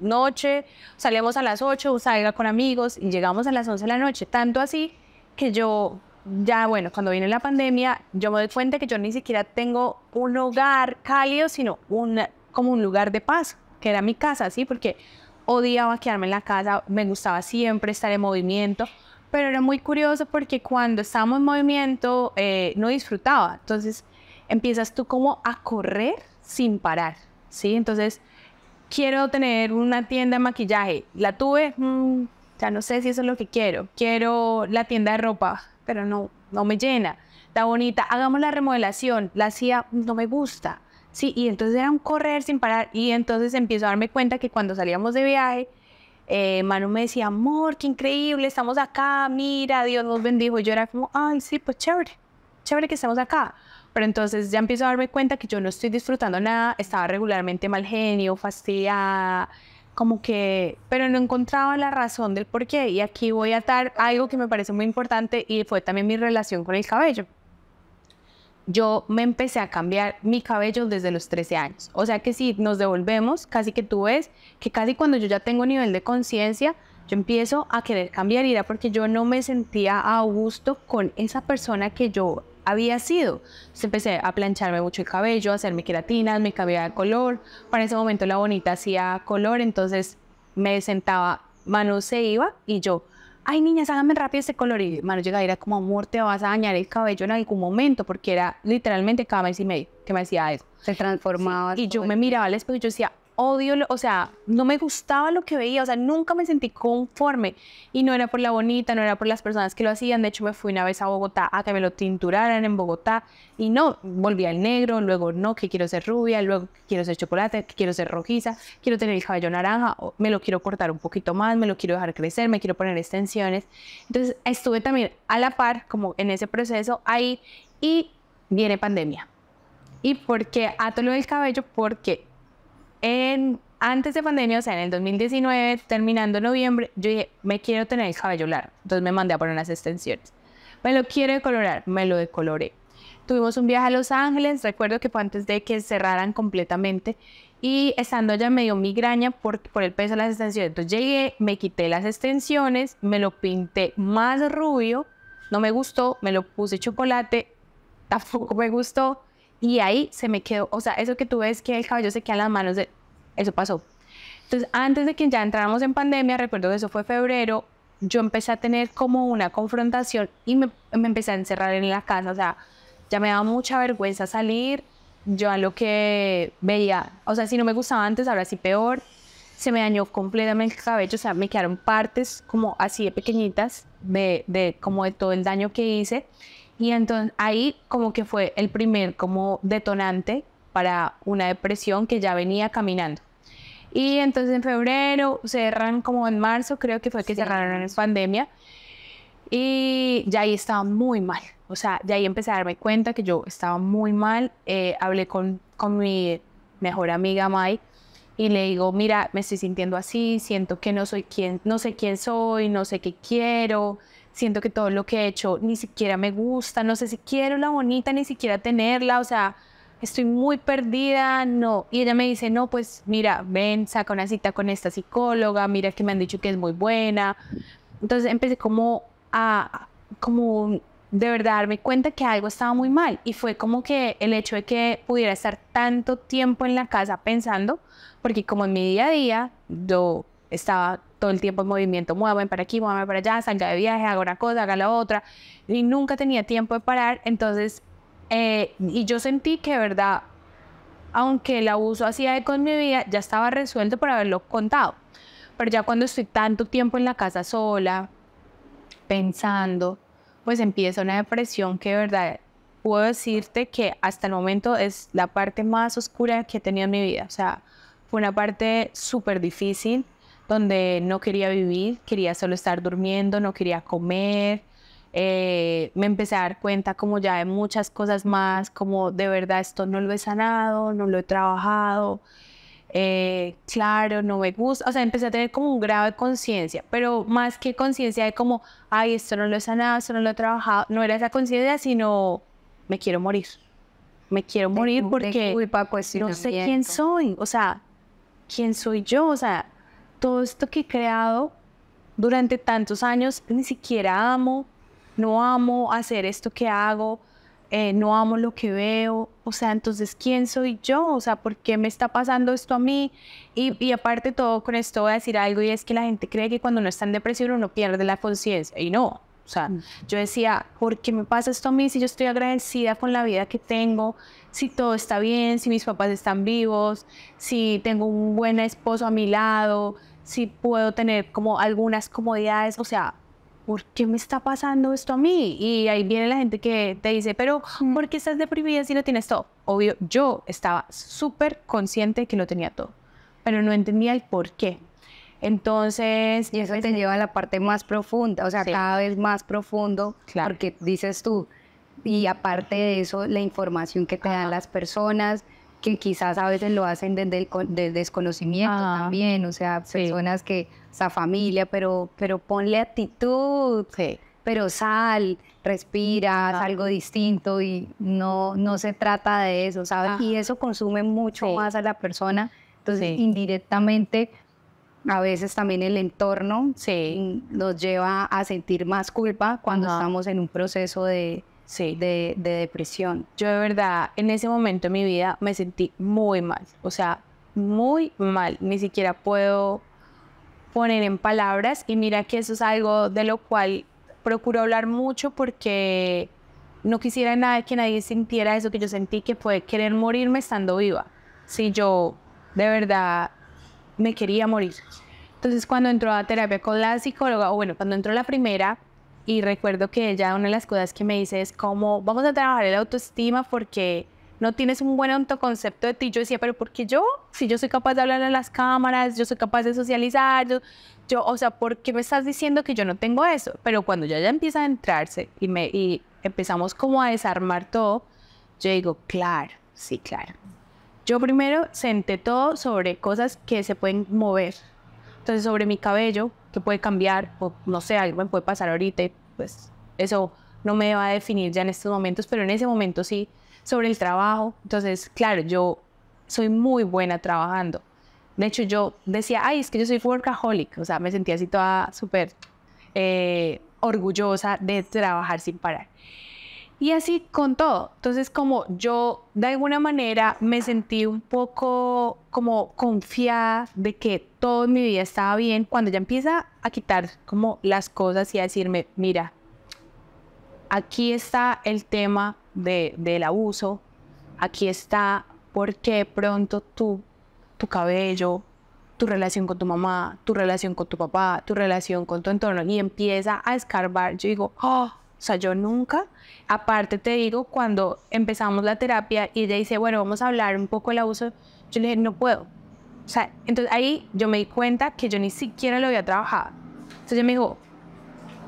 S3: noche, salíamos a las 8, salga con amigos y llegamos a las 11 de la noche. Tanto así que yo, ya bueno, cuando vino la pandemia, yo me doy cuenta que yo ni siquiera tengo un hogar cálido, sino como un lugar de paz, que era mi casa, ¿sí? Porque odiaba quedarme en la casa, me gustaba siempre estar en movimiento, pero era muy curioso porque cuando estábamos en movimiento no disfrutaba. Entonces empiezas tú como a correr sin parar, ¿sí? Entonces quiero tener una tienda de maquillaje, la tuve, ya no sé si eso es lo que quiero. Quiero la tienda de ropa, pero no me llena. La Bonita, hagamos la remodelación, la hacía, no me gusta. Sí, y entonces era un correr sin parar y entonces empiezo a darme cuenta que cuando salíamos de viaje, Manu me decía, amor, qué increíble, estamos acá, mira, Dios nos bendijo. Y yo era como, ay, sí, pues chévere, chévere que estemos acá. Pero entonces ya empiezo a darme cuenta que yo no estoy disfrutando nada, estaba regularmente mal genio, fastidiada, como que, pero no encontraba la razón del por qué. Y aquí voy a atar algo que me parece muy importante y fue también mi relación con el cabello. Yo me empecé a cambiar mi cabello desde los 13 años. O sea que si nos devolvemos, casi que tú ves que casi cuando yo ya tengo nivel de conciencia, yo empiezo a querer cambiar y era porque yo no me sentía a gusto con esa persona que yo había sido. Entonces empecé a plancharme mucho el cabello, a hacerme queratinas, me cambiaba de color. Para ese momento La Bonita hacía color, entonces me sentaba, Manu se iba y yo, ay, niñas, háganme rápido este color. Y Manu llegaba y era como, amor, te vas a dañar el cabello en algún momento, porque era literalmente cada mes y medio que me hacía eso.
S2: Se transformaba.
S3: Sí. Y yo me miraba al espejo y yo decía, odio, o sea, no me gustaba lo que veía, o sea, nunca me sentí conforme. Y no era por La Bonita, no era por las personas que lo hacían. De hecho, me fui una vez a Bogotá a que me lo tinturaran en Bogotá. Y no, volví al negro, luego no, que quiero ser rubia, luego que quiero ser chocolate, que quiero ser rojiza, quiero tener el cabello naranja, me lo quiero cortar un poquito más, me lo quiero dejar crecer, me quiero poner extensiones. Entonces, estuve también a la par, como en ese proceso ahí, y viene pandemia. ¿Y por qué ato lo del cabello? Porque antes de pandemia, o sea, en el 2019, terminando noviembre, yo dije, me quiero tener el cabello largo. Entonces me mandé a poner unas extensiones. Me lo quiero decolorar, me lo decoloré. Tuvimos un viaje a Los Ángeles, recuerdo que fue antes de que cerraran completamente. Y estando allá me dio migraña por el peso de las extensiones. Entonces llegué, me quité las extensiones, me lo pinté más rubio, no me gustó, me lo puse chocolate, tampoco me gustó. Y ahí se me quedó, o sea, eso que tú ves que el cabello se queda en las manos, eso pasó. Entonces, antes de que ya entráramos en pandemia, recuerdo que eso fue febrero, yo empecé a tener como una confrontación y me empecé a encerrar en la casa, o sea, ya me daba mucha vergüenza salir, yo a lo que veía, o sea, si no me gustaba antes, ahora sí peor, se me dañó completamente el cabello, o sea, me quedaron partes como así de pequeñitas, como de todo el daño que hice. Y entonces ahí como que fue el primer como detonante para una depresión que ya venía caminando. Y entonces en febrero cerran, como en marzo creo que fue que cerraron en pandemia. Y ya ahí estaba muy mal. O sea, ya ahí empecé a darme cuenta que yo estaba muy mal. Hablé con mi mejor amiga Mai y le digo, mira, me estoy sintiendo así, siento que no soy quien, no sé quién soy, no sé qué quiero, siento que todo lo que he hecho ni siquiera me gusta, no sé si quiero la bonita, ni siquiera tenerla, o sea, estoy muy perdida, no. Y ella me dice, no, pues mira, ven, saca una cita con esta psicóloga, mira que me han dicho que es muy buena. Entonces empecé como de verdad darme cuenta que algo estaba muy mal. Y fue como que el hecho de que pudiera estar tanto tiempo en la casa pensando, porque como en mi día a día, yo estaba todo el tiempo en movimiento, muévame para aquí, muévame para allá, salga de viaje, haga una cosa, haga la otra, y nunca tenía tiempo de parar. Entonces, y yo sentí que de verdad, aunque el abuso hacía eco en mi vida, ya estaba resuelto por haberlo contado. Pero ya cuando estoy tanto tiempo en la casa sola, pensando, pues empieza una depresión que de verdad puedo decirte que hasta el momento es la parte más oscura que he tenido en mi vida. O sea, fue una parte súper difícil donde no quería vivir, quería solo estar durmiendo, no quería comer. Me empecé a dar cuenta como ya de muchas cosas más, como de verdad esto no lo he sanado, no lo he trabajado. Claro, no me gusta, o sea, empecé a tener como un grado de conciencia, pero más que conciencia de como, ay, esto no lo he sanado, esto no lo he trabajado, no era esa conciencia, sino me quiero morir porque
S2: culpa,
S3: no sé quién soy, o sea, quién soy yo, o sea, todo esto que he creado durante tantos años, ni siquiera amo, no amo hacer esto que hago, no amo lo que veo, o sea, entonces, ¿quién soy yo? O sea, ¿por qué me está pasando esto a mí? Y aparte de todo, con esto voy a decir algo, y es que la gente cree que cuando uno está en depresión uno pierde la conciencia, y no. O sea, yo decía, ¿por qué me pasa esto a mí si yo estoy agradecida con la vida que tengo? Si todo está bien, si mis papás están vivos, si tengo un buen esposo a mi lado, si puedo tener como algunas comodidades, o sea, ¿por qué me está pasando esto a mí? Y ahí viene la gente que te dice, pero ¿por qué estás deprimida si no tienes todo? Obvio, yo estaba súper consciente de que lo tenía todo, pero no entendía el por qué. Entonces...
S2: Y eso te lleva a la parte más profunda, o sea,
S3: Sí.
S2: cada vez más profundo,
S3: Claro.
S2: porque dices tú, y aparte de eso, la información que te dan las personas, que quizás a veces lo hacen desde del desconocimiento también, o sea,
S3: Sí.
S2: personas que, o sea, familia, pero ponle actitud,
S3: Sí.
S2: pero sal, respiras algo distinto y no se trata de eso, ¿sabes? Y eso consume mucho
S3: Sí.
S2: más a la persona, entonces
S3: Sí.
S2: indirectamente a veces también el entorno
S3: Sí.
S2: nos lleva a sentir más culpa cuando
S3: Ajá.
S2: estamos en un proceso de
S3: Sí.
S2: depresión.
S3: Yo de verdad, en ese momento de mi vida me sentí muy mal, o sea, muy mal. Ni siquiera puedo poner en palabras, y mira que eso es algo de lo cual procuro hablar mucho porque no quisiera nada que nadie sintiera eso que yo sentí, que fue querer morirme estando viva. Si yo de verdad me quería morir. Entonces cuando entró a terapia con la psicóloga, o bueno, cuando entró la primera, y recuerdo que ella, una de las cosas que me dice es como, vamos a trabajar el autoestima porque no tienes un buen autoconcepto de ti. Yo decía, pero ¿por qué yo? Si yo soy capaz de hablar a las cámaras, yo soy capaz de socializar, o sea, ¿por qué me estás diciendo que yo no tengo eso? Pero cuando ya empieza a entrarse y empezamos como a desarmar todo, yo digo, claro, sí, claro. Yo primero senté todo sobre cosas que se pueden mover. Entonces, sobre mi cabello, que puede cambiar, o no sé, algo me puede pasar ahorita, y pues eso no me va a definir ya en estos momentos, pero en ese momento sí. Sobre el trabajo, entonces, claro, yo soy muy buena trabajando. De hecho, yo decía, ay, es que yo soy workaholic, o sea, me sentía así toda súper orgullosa de trabajar sin parar. Y así con todo. Entonces, como yo de alguna manera me sentí un poco como confiada de que todo en mi vida estaba bien, cuando ya empieza a quitar como las cosas y a decirme, mira, aquí está el tema del abuso, aquí está por qué pronto tu cabello, tu relación con tu mamá, tu relación con tu papá, tu relación con tu entorno, y empieza a escarbar. Yo digo, oh, o sea, yo nunca, aparte te digo, cuando empezamos la terapia y ella dice, bueno, vamos a hablar un poco del abuso, yo le dije, no puedo. O sea, entonces ahí yo me di cuenta que yo ni siquiera lo había trabajado. Entonces ella me dijo,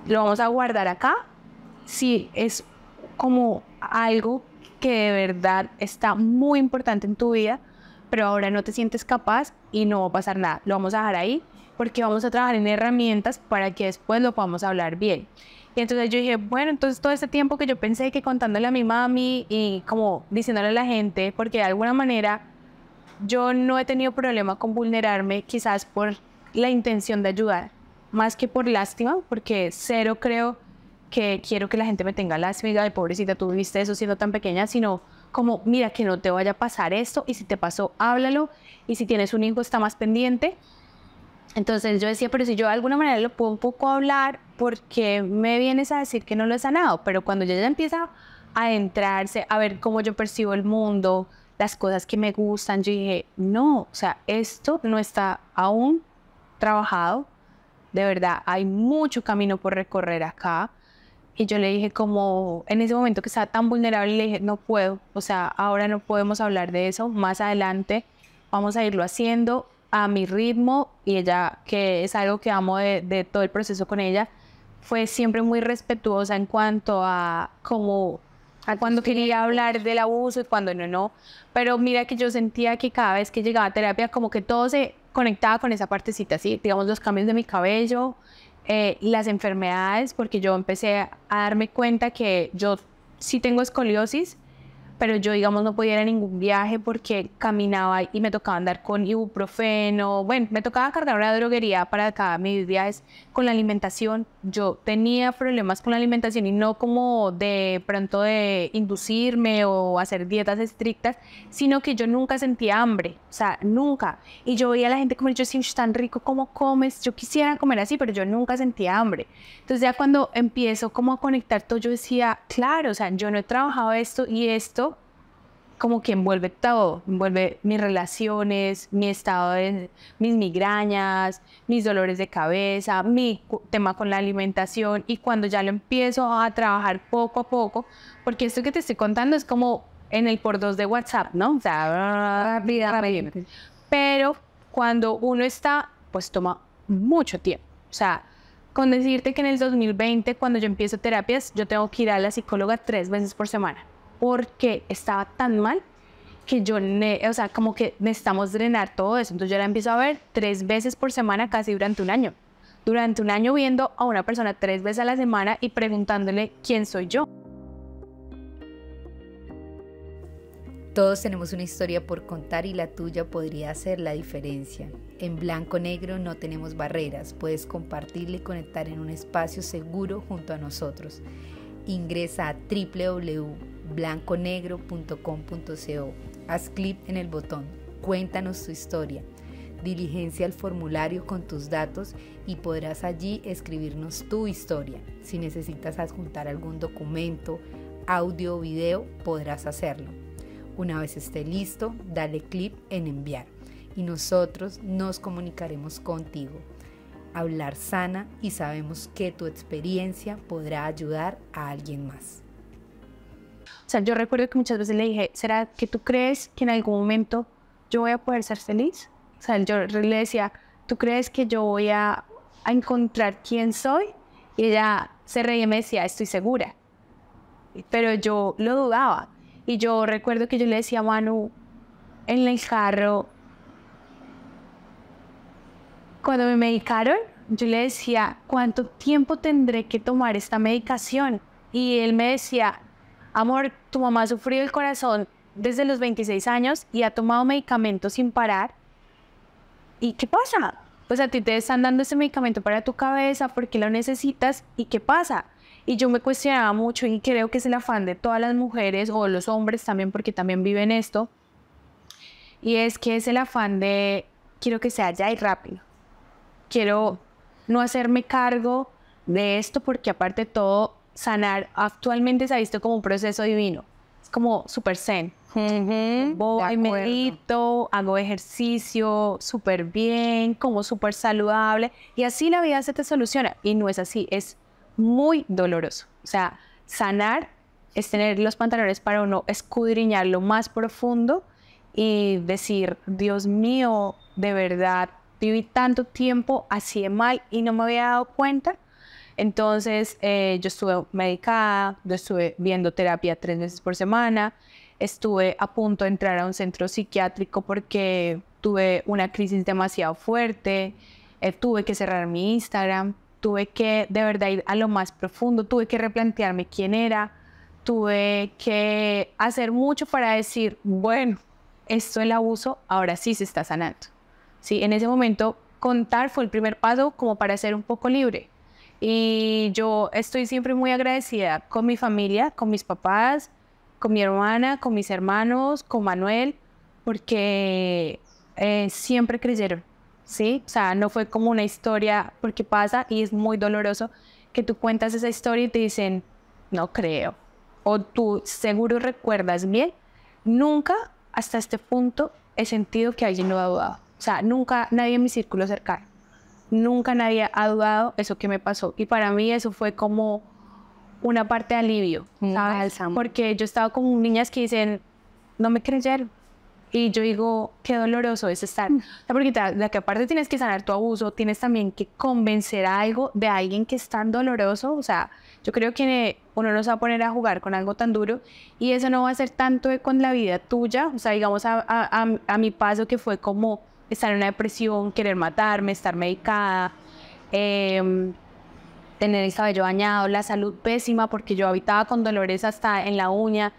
S3: lo vamos a guardar acá, si es como algo que de verdad está muy importante en tu vida, pero ahora no te sientes capaz y no va a pasar nada. Lo vamos a dejar ahí porque vamos a trabajar en herramientas para que después lo podamos hablar bien. Y entonces yo dije, bueno, entonces todo este tiempo que yo pensé que contándole a mi mami y como diciéndole a la gente, porque de alguna manera yo no he tenido problema con vulnerarme, quizás por la intención de ayudar, más que por lástima, porque cero creo que quiero que la gente me tenga lástima y diga, ay, pobrecita, tú viste eso siendo tan pequeña, sino como, mira, que no te vaya a pasar esto, y si te pasó, háblalo, y si tienes un hijo, está más pendiente. Entonces yo decía, pero si yo de alguna manera lo puedo un poco hablar, ¿por qué me vienes a decir que no lo he sanado? Pero cuando ella ya empieza a adentrarse, a ver cómo yo percibo el mundo, las cosas que me gustan, yo dije, no, o sea, esto no está aún trabajado, de verdad, hay mucho camino por recorrer acá. Y yo le dije como, en ese momento que estaba tan vulnerable, le dije, no puedo, o sea, ahora no podemos hablar de eso, más adelante vamos a irlo haciendo a mi ritmo. Y ella, que es algo que amo de todo el proceso con ella, fue siempre muy respetuosa en cuanto a como a cuando quería hablar del abuso y cuando no. Pero mira que yo sentía que cada vez que llegaba a terapia como que todo se conectaba con esa partecita, ¿sí? Digamos, los cambios de mi cabello, las enfermedades, porque yo empecé a darme cuenta que yo sí tengo escoliosis, pero yo, digamos, no podía ir a ningún viaje porque caminaba y me tocaba andar con ibuprofeno. Bueno, me tocaba cargar una droguería para cada mis viajes. Con la alimentación, yo tenía problemas con la alimentación y no como de pronto de inducirme o hacer dietas estrictas, sino que yo nunca sentía hambre, o sea, nunca. Y yo veía a la gente comer, yo decía, "Ush, tan rico, ¿cómo comes?". Yo quisiera comer así, pero yo nunca sentía hambre. Entonces ya cuando empiezo como a conectar todo, yo decía, claro, o sea, yo no he trabajado esto y esto como que envuelve todo, envuelve mis relaciones, mi estado de mis migrañas, mis dolores de cabeza, mi tema con la alimentación. Y cuando ya lo empiezo a trabajar poco a poco, porque esto que te estoy contando es como en el por dos de WhatsApp, ¿no? O sea, rápidamente. Pero cuando uno está, pues toma mucho tiempo. O sea, con decirte que en el 2020, cuando yo empiezo terapias, yo tengo que ir a la psicóloga 3 veces por semana, porque estaba tan mal que yo, o sea, como que necesitamos drenar todo eso. Entonces yo la empiezo a ver 3 veces por semana casi durante un año. Durante un año viendo a una persona 3 veces a la semana y preguntándole quién soy yo.
S1: Todos tenemos una historia por contar y la tuya podría hacer la diferencia. En Blanco Negro no tenemos barreras, puedes compartirla y conectar en un espacio seguro junto a nosotros. Ingresa a www.blanconegro.com.co, haz clic en el botón Cuéntanos tu historia, diligencia el formulario con tus datos y podrás allí escribirnos tu historia. Si necesitas adjuntar algún documento, audio o video, podrás hacerlo. Una vez esté listo, dale clic en enviar y nosotros nos comunicaremos contigo. Hablar sana y sabemos que tu experiencia podrá ayudar a alguien más.
S3: O sea, yo recuerdo que muchas veces le dije, ¿será que tú crees que en algún momento yo voy a poder ser feliz? O sea, yo le decía, ¿tú crees que yo voy a encontrar quién soy? Y ella se reía y me decía, estoy segura. Pero yo lo dudaba. Y yo recuerdo que yo le decía a Manu en el carro, cuando me medicaron, yo le decía, ¿cuánto tiempo tendré que tomar esta medicación? Y él me decía, amor, tu mamá ha sufrido el corazón desde los 26 años y ha tomado medicamentos sin parar. ¿Y qué pasa? Pues a ti te están dando ese medicamento para tu cabeza porque lo necesitas. ¿Y qué pasa? Y yo me cuestionaba mucho y creo que es el afán de todas las mujeres o los hombres también, porque también viven esto. Y es que es el afán de, quiero que sea ya y rápido. Quiero no hacerme cargo de esto porque aparte de todo, sanar actualmente se ha visto como un proceso divino. Es como súper zen. Voy, medito, hago ejercicio súper bien, como súper saludable. Y así la vida se te soluciona. Y no es así, es muy doloroso. O sea, sanar es tener los pantalones para uno escudriñar lo más profundo y decir, Dios mío, de verdad, viví tanto tiempo así de mal y no me había dado cuenta. Entonces yo estuve medicada, yo estuve viendo terapia 3 veces por semana, estuve a punto de entrar a un centro psiquiátrico porque tuve una crisis demasiado fuerte, tuve que cerrar mi Instagram, tuve que de verdad ir a lo más profundo, tuve que replantearme quién era, tuve que hacer mucho para decir, bueno, esto del abuso ahora sí se está sanando. Sí, en ese momento contar fue el primer paso como para ser un poco libre. Y yo estoy siempre muy agradecida con mi familia, con mis papás, con mi hermana, con mis hermanos, con Manuel, porque siempre creyeron, ¿sí? O sea, no fue como una historia, porque pasa y es muy doloroso que tú cuentas esa historia y te dicen, no creo, o tú seguro recuerdas bien. Nunca hasta este punto he sentido que alguien lo ha dudado. O sea, nunca nadie en mi círculo cercano, nunca nadie ha dudado eso que me pasó. Y para mí eso fue como una parte de alivio, ¿sabes? Porque yo estaba con niñas que dicen, no me creyeron. Y yo digo, qué doloroso es estar. O sea, porque de que aparte tienes que sanar tu abuso, tienes también que convencer a algo de alguien que es tan doloroso. O sea, yo creo que uno no se va a poner a jugar con algo tan duro y eso no va a ser tanto con la vida tuya. O sea, digamos a mi paso que fue como estar en una depresión, querer matarme, estar medicada, tener el cabello dañado, la salud pésima porque yo habitaba con dolores hasta en la uña.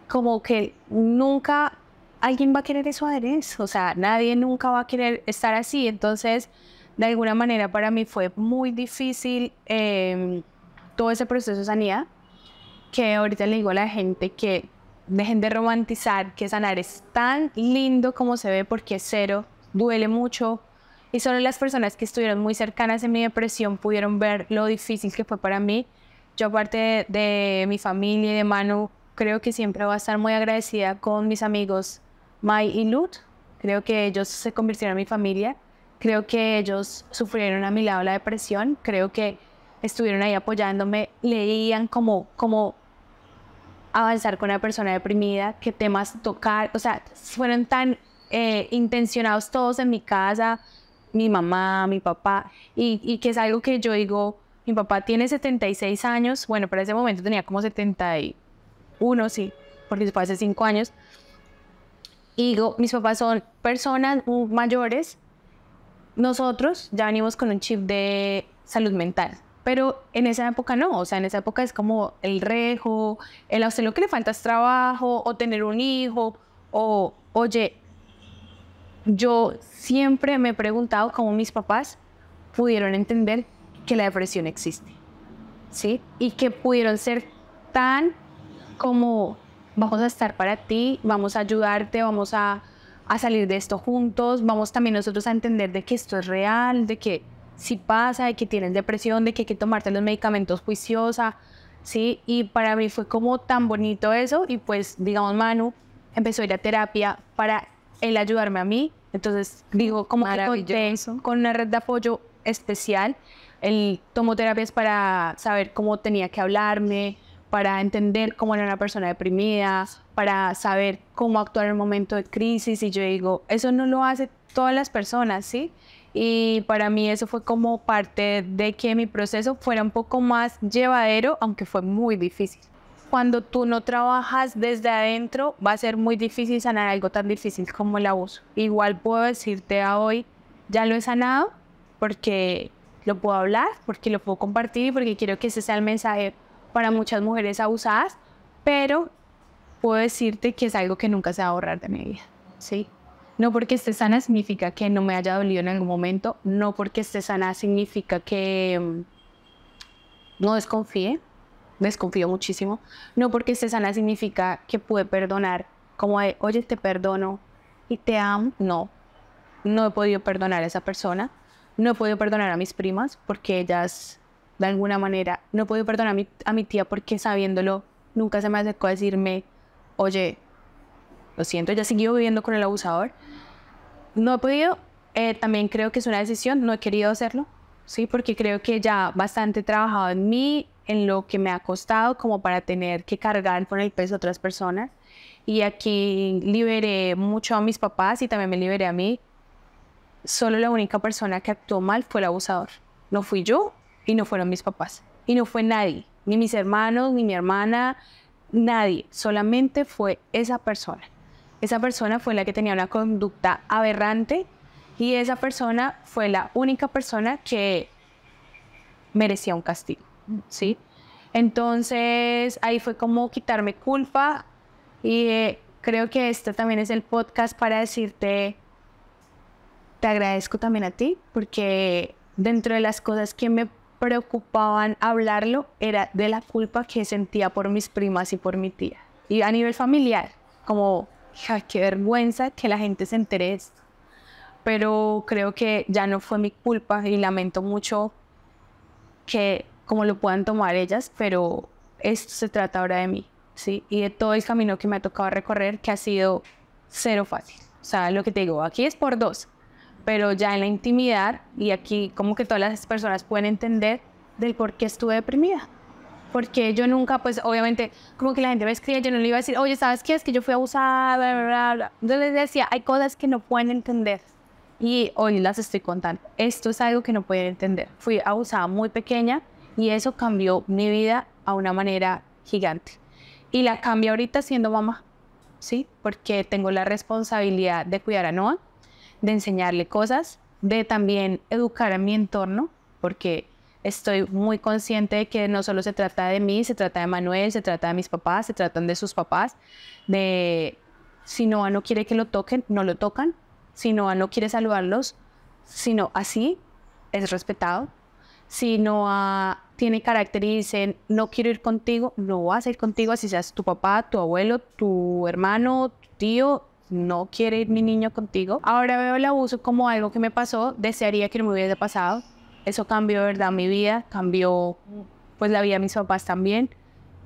S3: Como que nunca alguien va a querer eso adherencia, o sea, nadie nunca va a querer estar así. Entonces, de alguna manera para mí fue muy difícil todo ese proceso de sanidad, que ahorita le digo a la gente que dejen de romantizar, que sanar es tan lindo como se ve porque es cero, duele mucho, y solo las personas que estuvieron muy cercanas en mi depresión pudieron ver lo difícil que fue para mí. Yo, aparte de mi familia y de Manu, creo que siempre voy a estar muy agradecida con mis amigos Mai y Lut. Creo que ellos se convirtieron en mi familia. Creo que ellos sufrieron a mi lado la depresión. Creo que estuvieron ahí apoyándome. Leían cómo avanzar con una persona deprimida, qué temas tocar. O sea, fueron tan intencionados todos en mi casa, mi mamá, mi papá. Y que es algo que yo digo, mi papá tiene 76 años. Bueno, para ese momento tenía como 71, sí, porque fue hace 5 años. Y digo, mis papás son personas mayores, nosotros ya venimos con un chip de salud mental, pero en esa época no. O sea, en esa época es como el rejo, a usted lo que le falta es trabajo, o tener un hijo, o, oye, yo siempre me he preguntado cómo mis papás pudieron entender que la depresión existe, ¿sí? Y que pudieron ser tan como, vamos a estar para ti, vamos a ayudarte, vamos a salir de esto juntos, vamos también nosotros a entender de que esto es real, de que sí pasa, de que tienes depresión, de que hay que tomarte los medicamentos juiciosa, ¿sí? Y para mí fue como tan bonito eso. Y pues, digamos, Manu empezó a ir a terapia para él ayudarme a mí. Entonces, digo, como que conté con una red de apoyo especial. Él tomó terapias para saber cómo tenía que hablarme, para entender cómo era una persona deprimida, para saber cómo actuar en un momento de crisis. Y yo digo, eso no lo hace todas las personas, ¿sí? Y para mí eso fue como parte de que mi proceso fuera un poco más llevadero, aunque fue muy difícil. Cuando tú no trabajas desde adentro, va a ser muy difícil sanar algo tan difícil como el abuso. Igual puedo decirte a hoy, ya lo he sanado, porque lo puedo hablar, porque lo puedo compartir, porque quiero que ese sea el mensaje para muchas mujeres abusadas, pero puedo decirte que es algo que nunca se va a borrar de mi vida, ¿sí? No porque esté sana significa que no me haya dolido en algún momento, no porque esté sana significa que no desconfíe, desconfío muchísimo, no porque esté sana significa que pude perdonar, como de, oye, te perdono y te amo. No, no he podido perdonar a esa persona, no he podido perdonar a mis primas porque ellas, de alguna manera, no he podido perdonar a mi tía porque sabiéndolo, nunca se me acercó a decirme, oye, lo siento, ella siguió viviendo con el abusador. No he podido, también creo que es una decisión, no he querido hacerlo, ¿sí? Porque creo que ya bastante he trabajado en mí, en lo que me ha costado como para tener que cargar con el peso de otras personas. Y aquí liberé mucho a mis papás y también me liberé a mí. Solo la única persona que actuó mal fue el abusador. No fui yo y no fueron mis papás. Y no fue nadie, ni mis hermanos, ni mi hermana, nadie, solamente fue esa persona. Esa persona fue la que tenía una conducta aberrante y esa persona fue la única persona que merecía un castigo, ¿sí? Entonces ahí fue como quitarme culpa y creo que este también es el podcast para decirte, te agradezco también a ti, porque dentro de las cosas que me preocupaban hablarlo era de la culpa que sentía por mis primas y por mi tía. Y a nivel familiar, como, ja, qué vergüenza que la gente se entere de esto. Pero creo que ya no fue mi culpa y lamento mucho que como lo puedan tomar ellas, pero esto se trata ahora de mí, ¿sí? Y de todo el camino que me ha tocado recorrer, que ha sido cero fácil. O sea, lo que te digo, aquí es por dos, pero ya en la intimidad, y aquí como que todas las personas pueden entender del por qué estuve deprimida. Porque yo nunca, pues obviamente, como que la gente me escribe, yo no le iba a decir, oye, ¿sabes qué? Es que yo fui abusada, bla, bla, bla, bla. Yo les decía, hay cosas que no pueden entender. Y hoy las estoy contando. Esto es algo que no pueden entender. Fui abusada muy pequeña y eso cambió mi vida a una manera gigante. Y la cambio ahorita siendo mamá, ¿sí? Porque tengo la responsabilidad de cuidar a Noah, de enseñarle cosas, de también educar a mi entorno, porque estoy muy consciente de que no solo se trata de mí, se trata de Manuel, se trata de mis papás, se tratan de sus papás, de si Noah no quiere que lo toquen, no lo tocan, si Noah no quiere saludarlos, sino así es respetado. Si Noah tiene carácter y dicen, no quiero ir contigo, no vas a ir contigo, así seas tu papá, tu abuelo, tu hermano, tu tío, no quiere ir mi niño contigo. Ahora veo el abuso como algo que me pasó, desearía que no me hubiese pasado. Eso cambió, de verdad, mi vida, cambió pues la vida de mis papás también,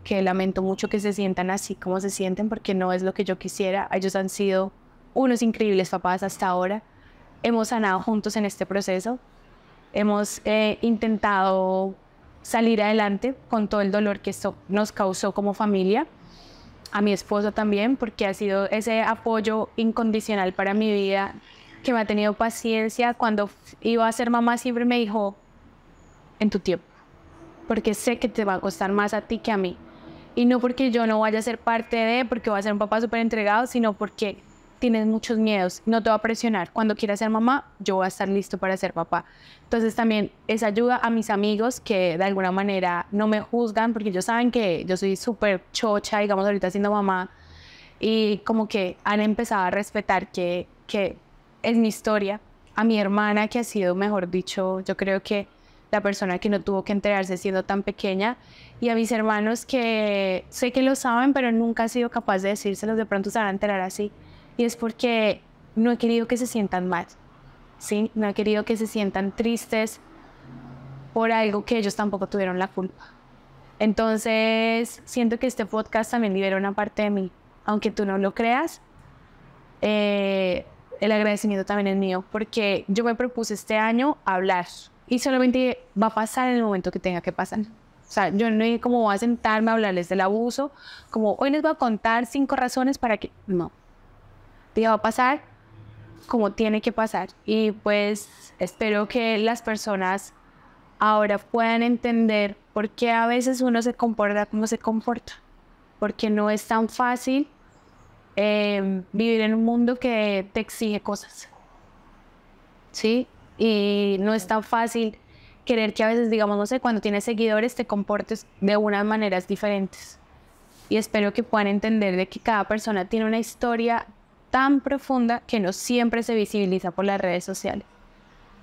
S3: que lamento mucho que se sientan así como se sienten, porque no es lo que yo quisiera. Ellos han sido unos increíbles papás hasta ahora. Hemos sanado juntos en este proceso. Hemos intentado salir adelante con todo el dolor que esto nos causó como familia. A mi esposo también, porque ha sido ese apoyo incondicional para mi vida, que me ha tenido paciencia. Cuando iba a ser mamá siempre me dijo, en tu tiempo, porque sé que te va a costar más a ti que a mí. Y no porque yo no vaya a ser parte de, porque voy a ser un papá súper entregado, sino porque tienes muchos miedos, no te va a presionar. Cuando quieras ser mamá, yo voy a estar listo para ser papá. Entonces también es ayuda a mis amigos que de alguna manera no me juzgan, porque ellos saben que yo soy súper chocha, digamos, ahorita siendo mamá, y como que han empezado a respetar que es mi historia. A mi hermana, que ha sido, mejor dicho, yo creo que la persona que no tuvo que enterarse siendo tan pequeña, y a mis hermanos que sé que lo saben, pero nunca he sido capaz de decírselos, de pronto se van a enterar así. Y es porque no he querido que se sientan mal, ¿sí? No he querido que se sientan tristes por algo que ellos tampoco tuvieron la culpa. Entonces, siento que este podcast también libera una parte de mí. Aunque tú no lo creas, el agradecimiento también es mío, porque yo me propuse este año hablar y solamente va a pasar en el momento que tenga que pasar. O sea, yo no sé cómo voy a sentarme a hablarles del abuso, como hoy les voy a contar 5 razones para que... No. Va a pasar como tiene que pasar, y pues espero que las personas ahora puedan entender por qué a veces uno se comporta como se comporta, porque no es tan fácil vivir en un mundo que te exige cosas, ¿sí? Y no es tan fácil querer que a veces, digamos, no sé, cuando tienes seguidores te comportes de unas maneras diferentes, y espero que puedan entender de que cada persona tiene una historia tan profunda que no siempre se visibiliza por las redes sociales.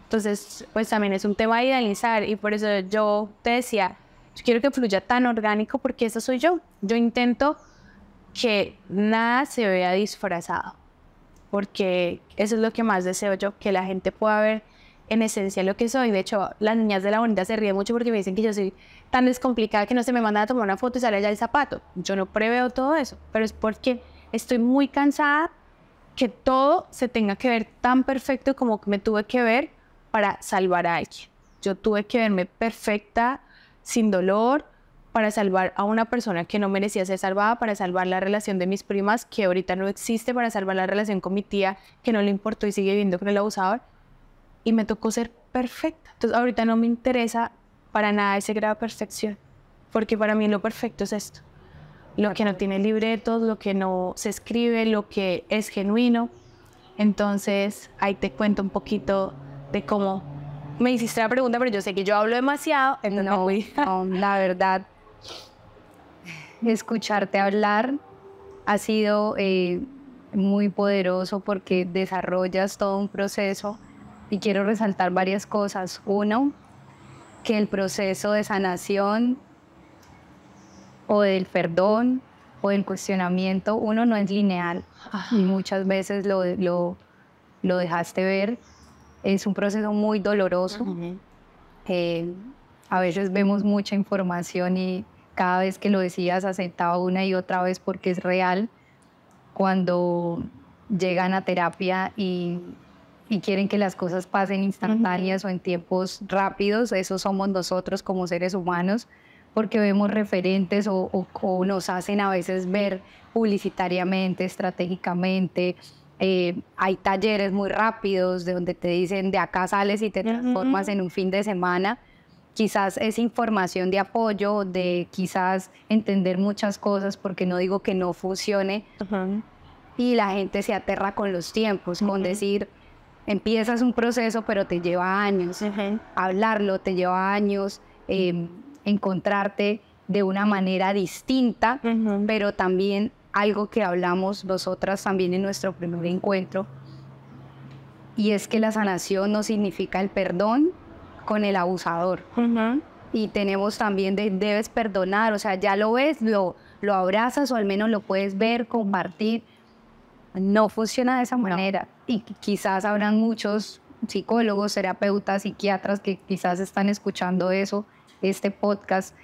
S3: Entonces, pues también es un tema a idealizar, y por eso yo te decía, yo quiero que fluya tan orgánico, porque eso soy yo. Yo intento que nada se vea disfrazado, porque eso es lo que más deseo yo, que la gente pueda ver en esencia lo que soy. De hecho, las niñas de la bonita se ríen mucho porque me dicen que yo soy tan descomplicada que no se me manda a tomar una foto y sale ya el zapato. Yo no preveo todo eso, pero es porque estoy muy cansada que todo se tenga que ver tan perfecto como me tuve que ver para salvar a alguien. Yo tuve que verme perfecta, sin dolor, para salvar a una persona que no merecía ser salvada, para salvar la relación de mis primas, que ahorita no existe, para salvar la relación con mi tía, que no le importó y sigue viviendo con el abusador. Y me tocó ser perfecta. Entonces ahorita no me interesa para nada ese grado de perfección, porque para mí lo perfecto es esto. lo que no tiene libretos, lo que no se escribe, lo que es genuino. Entonces, ahí te cuento un poquito de cómo me hiciste la pregunta, pero yo sé que yo hablo demasiado. Entonces
S2: No, la verdad, escucharte hablar ha sido muy poderoso porque desarrollas todo un proceso y quiero resaltar varias cosas. Uno, que el proceso de sanación o del perdón o del cuestionamiento, uno no es lineal y muchas veces lo dejaste ver. Es un proceso muy doloroso. A veces vemos mucha información y cada vez que lo decías aceptaba una y otra vez porque es real. Cuando llegan a terapia y quieren que las cosas pasen instantáneas o en tiempos rápidos, eso somos nosotros como seres humanos, porque vemos referentes o nos hacen a veces ver publicitariamente, estratégicamente. Hay talleres muy rápidos de donde te dicen de acá sales y te transformas en un fin de semana. Quizás es información de apoyo, de quizás entender muchas cosas, porque no digo que no funcione. Y la gente se aterra con los tiempos, con decir, empiezas un proceso, pero te lleva años. Hablarlo te lleva años, encontrarte de una manera distinta, pero también algo que hablamos nosotras también en nuestro primer encuentro, y es que la sanación no significa el perdón con el abusador. Y tenemos también debes perdonar, o sea, ya lo ves, lo abrazas o al menos lo puedes ver, compartir. No funciona de esa manera. Y quizás habrán muchos psicólogos, terapeutas, psiquiatras que quizás están escuchando eso, este podcast,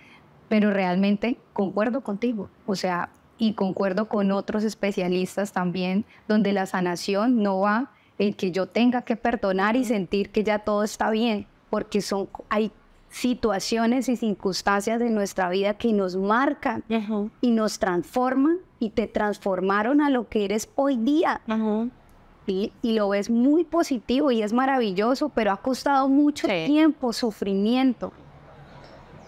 S2: pero realmente concuerdo contigo, o sea, y concuerdo con otros especialistas también, donde la sanación no va en que yo tenga que perdonar y sentir que ya todo está bien, porque hay situaciones y circunstancias de nuestra vida que nos marcan y nos transforman y te transformaron a lo que eres hoy día. Y lo ves muy positivo y es maravilloso, pero ha costado mucho tiempo, sufrimiento.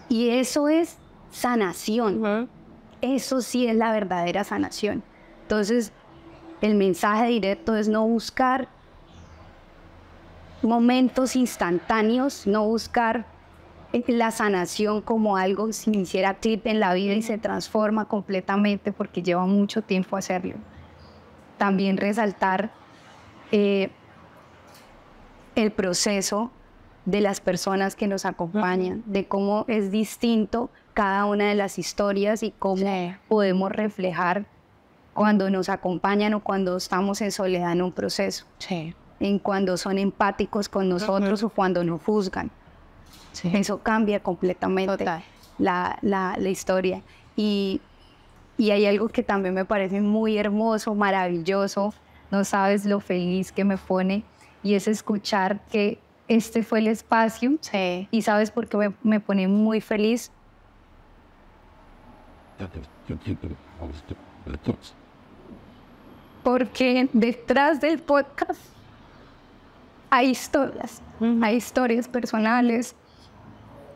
S2: Y eso es sanación. Eso sí es la verdadera sanación. Entonces, el mensaje directo es no buscar momentos instantáneos, no buscar la sanación como algo si hiciera clip en la vida y se transforma completamente, porque lleva mucho tiempo hacerlo. También resaltar el proceso de las personas que nos acompañan, de cómo es distinto cada una de las historias y cómo podemos reflejar cuando nos acompañan o cuando estamos en soledad en un proceso, en cuando son empáticos con nosotros o cuando nos juzgan. Eso cambia completamente la historia. Y hay algo que también me parece muy hermoso, maravilloso, no sabes lo feliz que me pone, y es escuchar que este fue el espacio. Y sabes por qué me pone muy feliz. Porque detrás del podcast hay historias personales,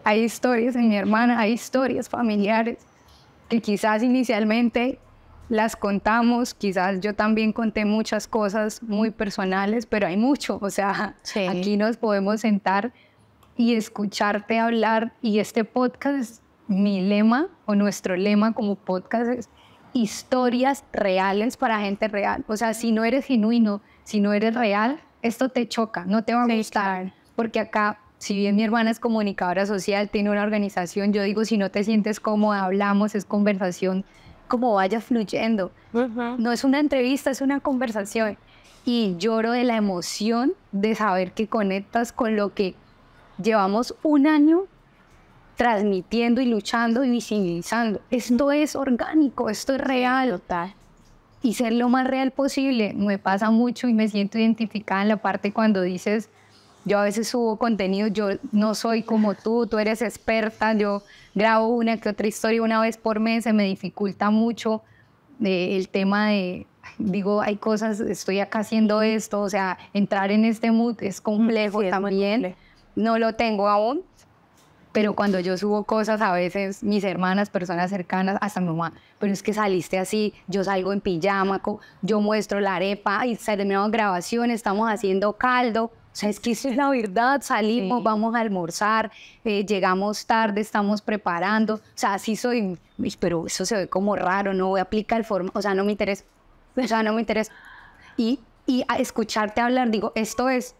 S2: hay historias de mi hermana, hay historias familiares que quizás inicialmente las contamos, quizás yo también conté muchas cosas muy personales, pero hay mucho, o sea, aquí nos podemos sentar y escucharte hablar, y este podcast, mi lema o nuestro lema como podcast es historias reales para gente real. O sea, si no eres genuino, si no eres real, esto te choca, no te va a gustar, porque acá, si bien mi hermana es comunicadora social, tiene una organización, yo digo, si no te sientes cómoda, hablamos, es conversación, como vaya fluyendo. No es una entrevista, es una conversación. Y lloro de la emoción de saber que conectas con lo que llevamos un año transmitiendo y luchando y visibilizando. Esto es orgánico, esto es real.
S3: Total.
S2: Y ser lo más real posible. Me pasa mucho y me siento identificada en la parte cuando dices, yo a veces subo contenido, yo no soy como tú eres experta, yo grabo una que otra historia una vez por mes, se me dificulta mucho el tema de, digo, hay cosas, estoy acá haciendo esto, o sea, entrar en este mood es complejo también, no lo tengo aún, pero cuando yo subo cosas, a veces mis hermanas, personas cercanas, hasta mi mamá, pero es que saliste así, yo salgo en pijama, yo muestro la arepa y terminamos grabación, estamos haciendo caldo. O sea, es que eso es la verdad, salimos, vamos a almorzar, llegamos tarde, estamos preparando. O sea, así soy, pero eso se ve como raro, no voy a aplicar forma, o sea, no me interesa. O sea, no me interesa. Y a escucharte hablar, digo, esto es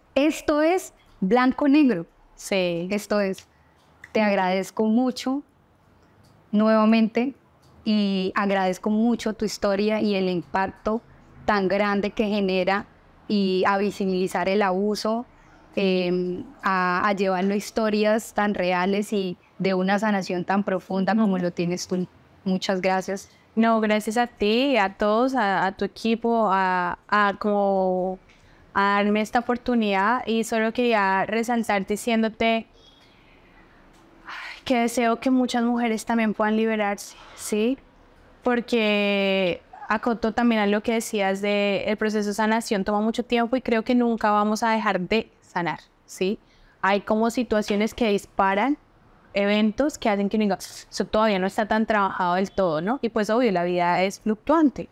S2: blanco-negro.
S3: Sí.
S2: Esto es. Te agradezco mucho nuevamente y agradezco mucho tu historia y el impacto tan grande que genera y a visibilizar el abuso, a llevarlo a historias tan reales y de una sanación tan profunda como lo tienes tú. Muchas gracias.
S3: No, gracias a ti, a todos, a tu equipo, como a darme esta oportunidad, y solo quería resaltar diciéndote que deseo que muchas mujeres también puedan liberarse, ¿sí? Porque acoto también a lo que decías de el proceso de sanación toma mucho tiempo y creo que nunca vamos a dejar de sanar, ¿sí? Hay como situaciones que disparan, eventos que hacen que uno diga, eso todavía no está tan trabajado del todo, ¿no? Y pues obvio, la vida es fluctuante.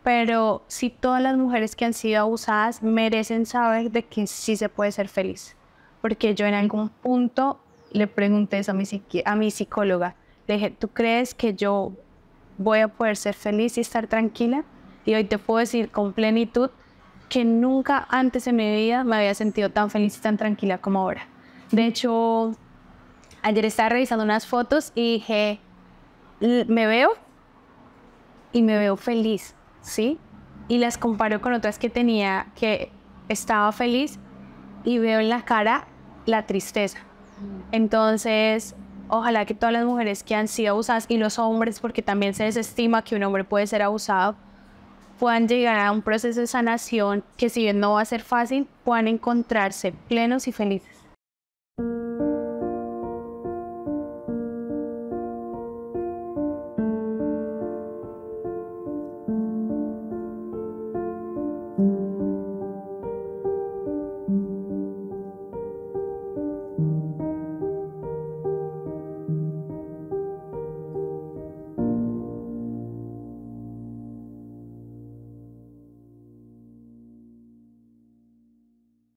S3: Pero sí, todas las mujeres que han sido abusadas merecen saber de que sí se puede ser feliz. Porque yo en algún punto le pregunté eso a mi psicóloga. Le dije, ¿tú crees que yo voy a poder ser feliz y estar tranquila? Y hoy te puedo decir con plenitud que nunca antes en mi vida me había sentido tan feliz y tan tranquila como ahora. De hecho, ayer estaba revisando unas fotos y dije, me veo y me veo feliz, ¿sí? Y las comparo con otras que tenía que estaba feliz y veo en la cara la tristeza. Entonces, ojalá que todas las mujeres que han sido abusadas y los hombres, porque también se desestima que un hombre puede ser abusado, puedan llegar a un proceso de sanación que, si bien no va a ser fácil, puedan encontrarse plenos y felices.